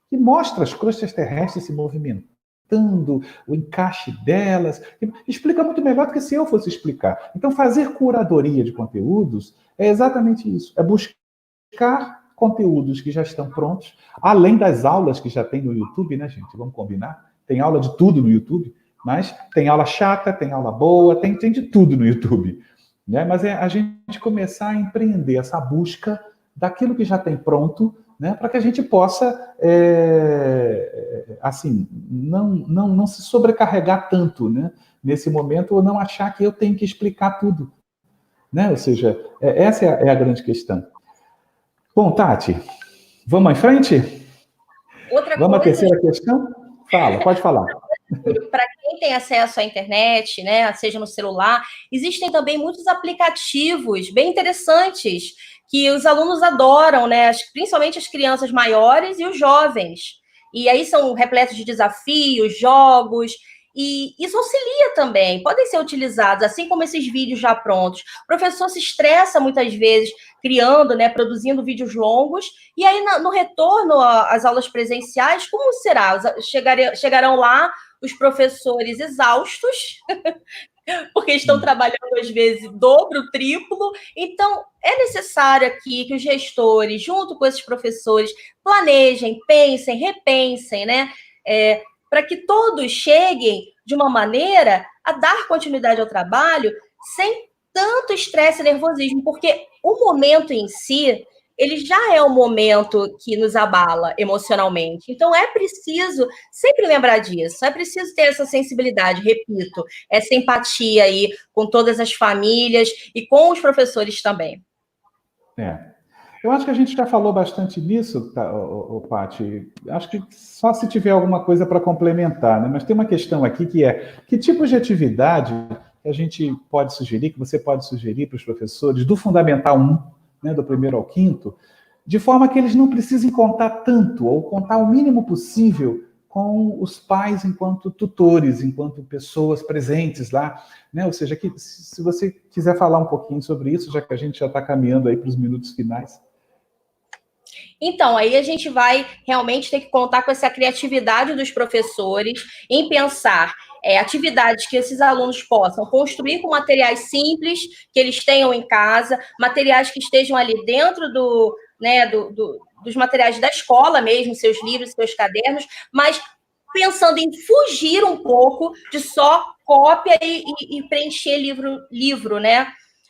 [SPEAKER 1] que mostra as crostas terrestres se movimentando, o encaixe delas, explica muito melhor do que se eu fosse explicar. Então, fazer curadoria de conteúdos é exatamente isso, é buscar conteúdos que já estão prontos, além das aulas que já tem no YouTube, né, gente? Vamos combinar? Tem aula de tudo no YouTube, mas tem aula chata, tem aula boa, tem de tudo no YouTube. Né? Mas é a gente começar a empreender essa busca daquilo que já tem pronto, né, para que a gente possa, assim, não se sobrecarregar tanto, né, nesse momento, ou não achar que eu tenho que explicar tudo. Né? Ou seja, essa é a grande questão. Bom, Tati, vamos em frente? Vamos à terceira questão? Fala, pode falar.
[SPEAKER 2] Para quem tem acesso à internet, né, seja no celular, existem também muitos aplicativos bem interessantes que os alunos adoram, né, principalmente as crianças maiores e os jovens. E aí são repletos de desafios, jogos, e isso auxilia também, podem ser utilizados, assim como esses vídeos já prontos. O professor se estressa muitas vezes criando, né, produzindo vídeos longos, e aí no retorno às aulas presenciais, como será? Chegarão lá os professores exaustos, porque estão trabalhando, às vezes, dobro, triplo. Então, é necessário aqui que os gestores, junto com esses professores, planejem, pensem, repensem, né? Para que todos cheguem de uma maneira a dar continuidade ao trabalho sem tanto estresse e nervosismo, porque o momento em si, ele já é um momento que nos abala emocionalmente. Então, é preciso sempre lembrar disso, é preciso ter essa sensibilidade, repito, essa empatia aí com todas as famílias e com os professores também.
[SPEAKER 1] Eu acho que a gente já falou bastante nisso, Paty. Acho que só se tiver alguma coisa para complementar, né? Mas tem uma questão aqui que é: que tipo de atividade que a gente pode sugerir, que você pode sugerir para os professores do Fundamental 1, né, do 1º ao 5º, de forma que eles não precisem contar tanto, ou contar o mínimo possível com os pais enquanto tutores, enquanto pessoas presentes lá, né? Ou seja, que, se você quiser falar um pouquinho sobre isso, já que a gente já está caminhando aí para os minutos finais.
[SPEAKER 2] Então, aí a gente vai realmente ter que contar com essa criatividade dos professores em pensar atividades que esses alunos possam construir com materiais simples, que eles tenham em casa, materiais que estejam ali dentro dos materiais da escola mesmo, seus livros, seus cadernos, mas pensando em fugir um pouco de só cópia e preencher livro, né?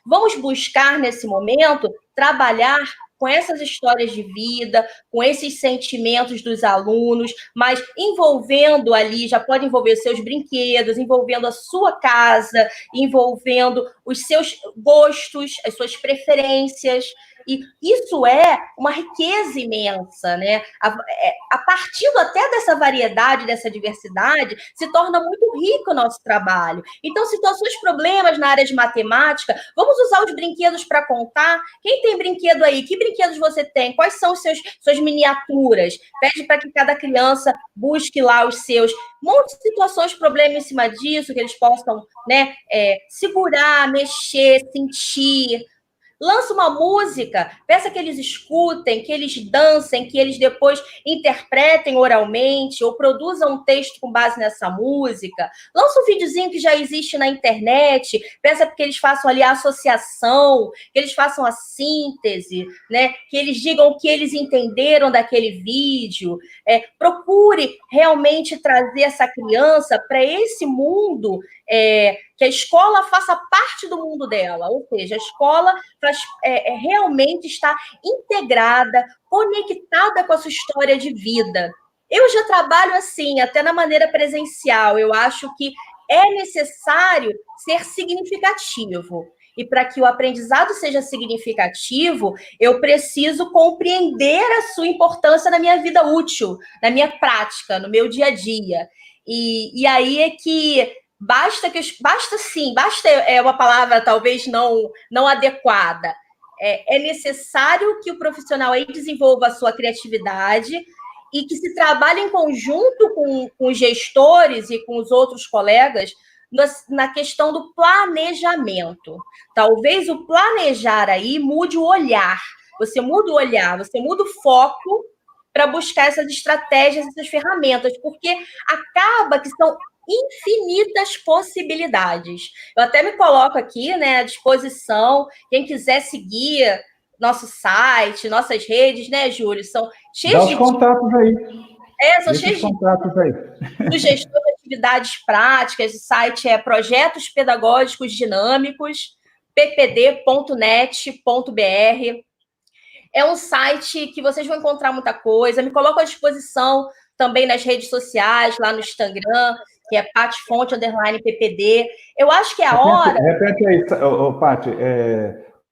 [SPEAKER 2] Vamos buscar, nesse momento, trabalhar com essas histórias de vida, com esses sentimentos dos alunos, mas envolvendo ali, já pode envolver seus brinquedos, envolvendo a sua casa, envolvendo os seus gostos, as suas preferências. E isso é uma riqueza imensa, né? A partir até dessa variedade, dessa diversidade, se torna muito rico o nosso trabalho. Então, situações, problemas na área de matemática, vamos usar os brinquedos para contar. Quem tem brinquedo aí? Que brinquedos você tem? Quais são suas miniaturas? Pede para que cada criança busque lá os seus. Monte de situações, problemas em cima disso, que eles possam, né, segurar, mexer, sentir. Lança uma música, peça que eles escutem, que eles dancem, que eles depois interpretem oralmente ou produzam um texto com base nessa música. Lança um videozinho que já existe na internet, peça que eles façam ali a associação, que eles façam a síntese, né? Que eles digam o que eles entenderam daquele vídeo. Procure realmente trazer essa criança para esse mundo, que a escola faça parte do mundo dela, ou seja, a escola realmente está integrada, conectada com a sua história de vida. Eu já trabalho assim, até na maneira presencial. Eu acho que é necessário ser significativo. E para que o aprendizado seja significativo, eu preciso compreender a sua importância na minha vida útil, na minha prática, no meu dia a dia. E aí é que basta é uma palavra talvez não adequada. É necessário que o profissional aí desenvolva a sua criatividade e que se trabalhe em conjunto com os gestores e com os outros colegas na questão do planejamento. Talvez o planejar aí mude o olhar. Você muda o olhar, você muda o foco para buscar essas estratégias, essas ferramentas, porque acaba que são infinitas possibilidades. Eu até me coloco aqui, né, à disposição, quem quiser seguir nosso site, nossas redes, né, Júlio, são cheias de
[SPEAKER 1] contatos aí.
[SPEAKER 2] São cheios de
[SPEAKER 1] contatos aí.
[SPEAKER 2] Sugestões de atividades práticas. O site é Projetos Pedagógicos Dinâmicos, ppd.net.br. É um site que vocês vão encontrar muita coisa. Me coloco à disposição também nas redes sociais, lá no Instagram, que é patifonte_ppd. Eu acho que é a hora...
[SPEAKER 1] Repete aí, Pati.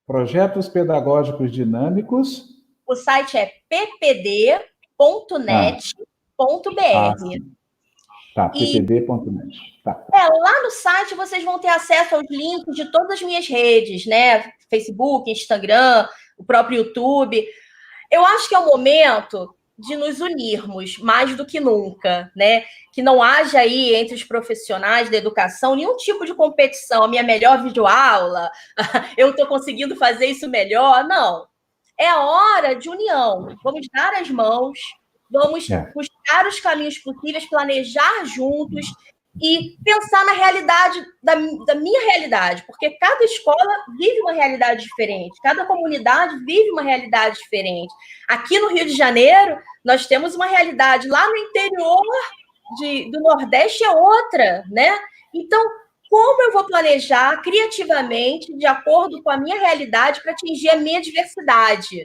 [SPEAKER 1] Projetos Pedagógicos Dinâmicos.
[SPEAKER 2] O site é ppd.net.br.
[SPEAKER 1] Tá, ppd.net. Tá.
[SPEAKER 2] Lá no site vocês vão ter acesso aos links de todas as minhas redes, né? Facebook, Instagram, o próprio YouTube. Eu acho que é o momento de nos unirmos mais do que nunca, né? Que não haja aí entre os profissionais da educação nenhum tipo de competição, a minha melhor videoaula, eu estou conseguindo fazer isso melhor. Não. É a hora de união. Vamos dar as mãos, vamos buscar os caminhos possíveis, planejar juntos e pensar na realidade, da minha realidade, porque cada escola vive uma realidade diferente, cada comunidade vive uma realidade diferente. Aqui no Rio de Janeiro, nós temos uma realidade, lá no interior do Nordeste é outra, né? Então, como eu vou planejar criativamente, de acordo com a minha realidade, para atingir a minha diversidade?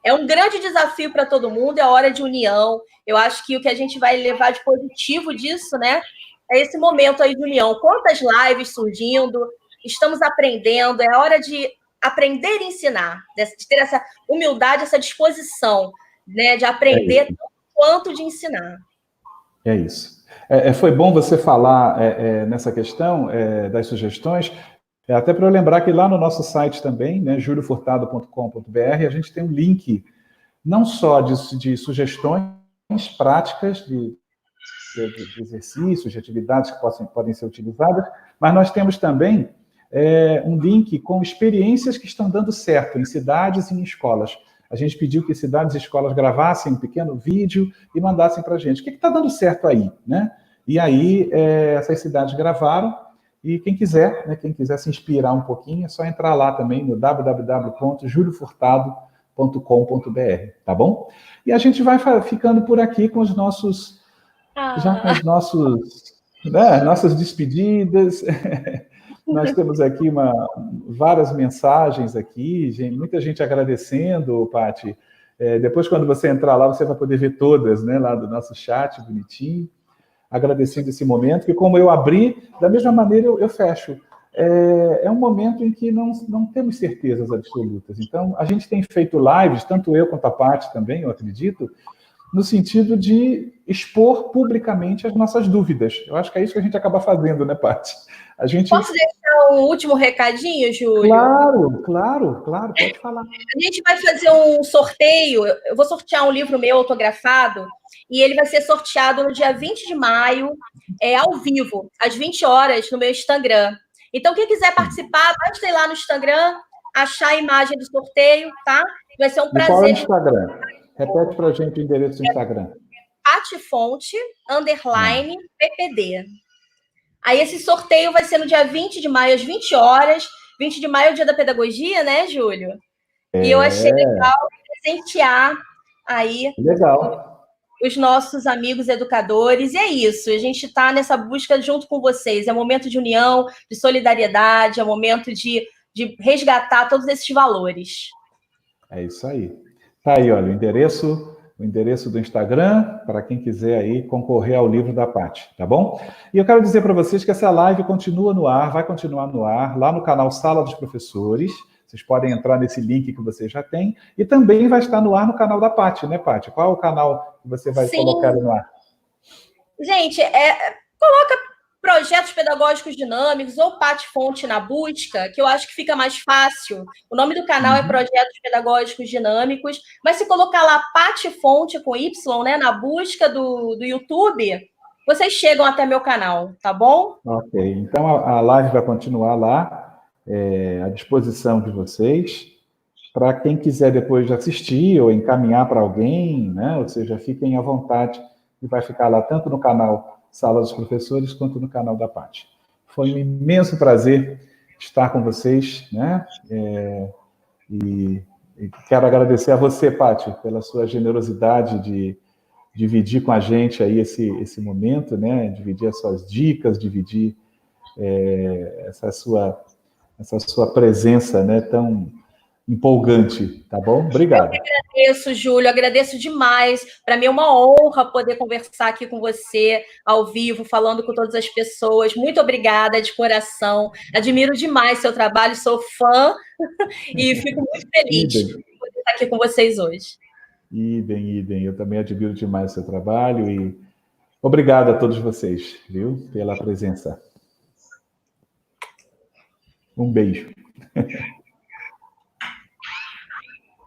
[SPEAKER 2] É um grande desafio para todo mundo, é hora de união. Eu acho que o que a gente vai levar de positivo disso, né? É esse momento aí de união. Quantas lives surgindo, estamos aprendendo, é hora de aprender e ensinar, de ter essa humildade, essa disposição, né, de aprender tanto quanto de ensinar.
[SPEAKER 1] É isso. Foi bom você falar nessa questão das sugestões, até para eu lembrar que lá no nosso site também, né, juliofurtado.com.br, a gente tem um link não só de sugestões práticas de exercícios, de atividades que podem ser utilizadas, mas nós temos também um link com experiências que estão dando certo em cidades e em escolas. A gente pediu que cidades e escolas gravassem um pequeno vídeo e mandassem para a gente. O que está dando certo aí, né? E aí, essas cidades gravaram, e quem quiser se inspirar um pouquinho, é só entrar lá também no www.juliofurtado.com.br, tá bom? E a gente vai ficando por aqui com os nossos... Já com as nossas despedidas. Nós temos aqui várias mensagens aqui, muita gente agradecendo, Pati. Depois, quando você entrar lá, você vai poder ver todas, né, lá do nosso chat, bonitinho, agradecendo esse momento, que como eu abri, da mesma maneira eu fecho. é um momento em que não temos certezas absolutas. Então, a gente tem feito lives, tanto eu quanto a Paty também, eu acredito, no sentido de expor publicamente as nossas dúvidas. Eu acho que é isso que a gente acaba fazendo, né, Paty? A gente...
[SPEAKER 2] Posso deixar um último recadinho, Júlio?
[SPEAKER 1] Claro, pode falar.
[SPEAKER 2] A gente vai fazer um sorteio, eu vou sortear um livro meu autografado, e ele vai ser sorteado no dia 20 de maio, ao vivo, às 20 horas, no meu Instagram. Então, quem quiser participar, basta ir lá no Instagram, achar a imagem do sorteio, tá? Vai ser um prazer.
[SPEAKER 1] Qual é o Instagram? Repete para a gente o endereço do Instagram.
[SPEAKER 2] Patifonte, _PPD. Aí esse sorteio vai ser no dia 20 de maio, às 20 horas. 20 de maio é o dia da pedagogia, né, Júlio? E eu achei legal presentear aí os nossos amigos educadores. E é isso, a gente está nessa busca junto com vocês. É momento de união, de solidariedade, é momento de resgatar todos esses valores.
[SPEAKER 1] É isso aí. Tá aí, olha, o endereço do Instagram, para quem quiser aí concorrer ao livro da Paty, tá bom? E eu quero dizer para vocês que essa live continua no ar, vai continuar no ar, lá no canal Sala dos Professores. Vocês podem entrar nesse link que você já tem, e também vai estar no ar no canal da Paty, né, Paty? Qual é o canal que você vai colocar no ar?
[SPEAKER 2] Gente, coloca projetos pedagógicos dinâmicos ou Paty Fonte na busca, que eu acho que fica mais fácil. O nome do canal é Projetos Pedagógicos Dinâmicos, mas se colocar lá Paty Fonte com Y, né, na busca do YouTube, vocês chegam até meu canal, tá bom?
[SPEAKER 1] Ok, então a live vai continuar lá, à disposição de vocês, para quem quiser depois assistir ou encaminhar para alguém, né? Ou seja, fiquem à vontade, e vai ficar lá tanto no canal Sala dos Professores quanto no canal da Paty. Foi um imenso prazer estar com vocês, né? E quero agradecer a você, Paty, pela sua generosidade de dividir com a gente aí esse momento, né? Dividir as suas dicas, dividir essa sua presença, né? Tão empolgante, tá bom? Obrigado.
[SPEAKER 2] Eu que agradeço, Júlio, agradeço demais. Para mim é uma honra poder conversar aqui com você, ao vivo, falando com todas as pessoas. Muito obrigada, de coração. Admiro demais seu trabalho, sou fã e fico muito feliz de poder estar aqui com vocês hoje.
[SPEAKER 1] Idem. Eu também admiro demais o seu trabalho e obrigado a todos vocês, viu, pela presença. Um beijo.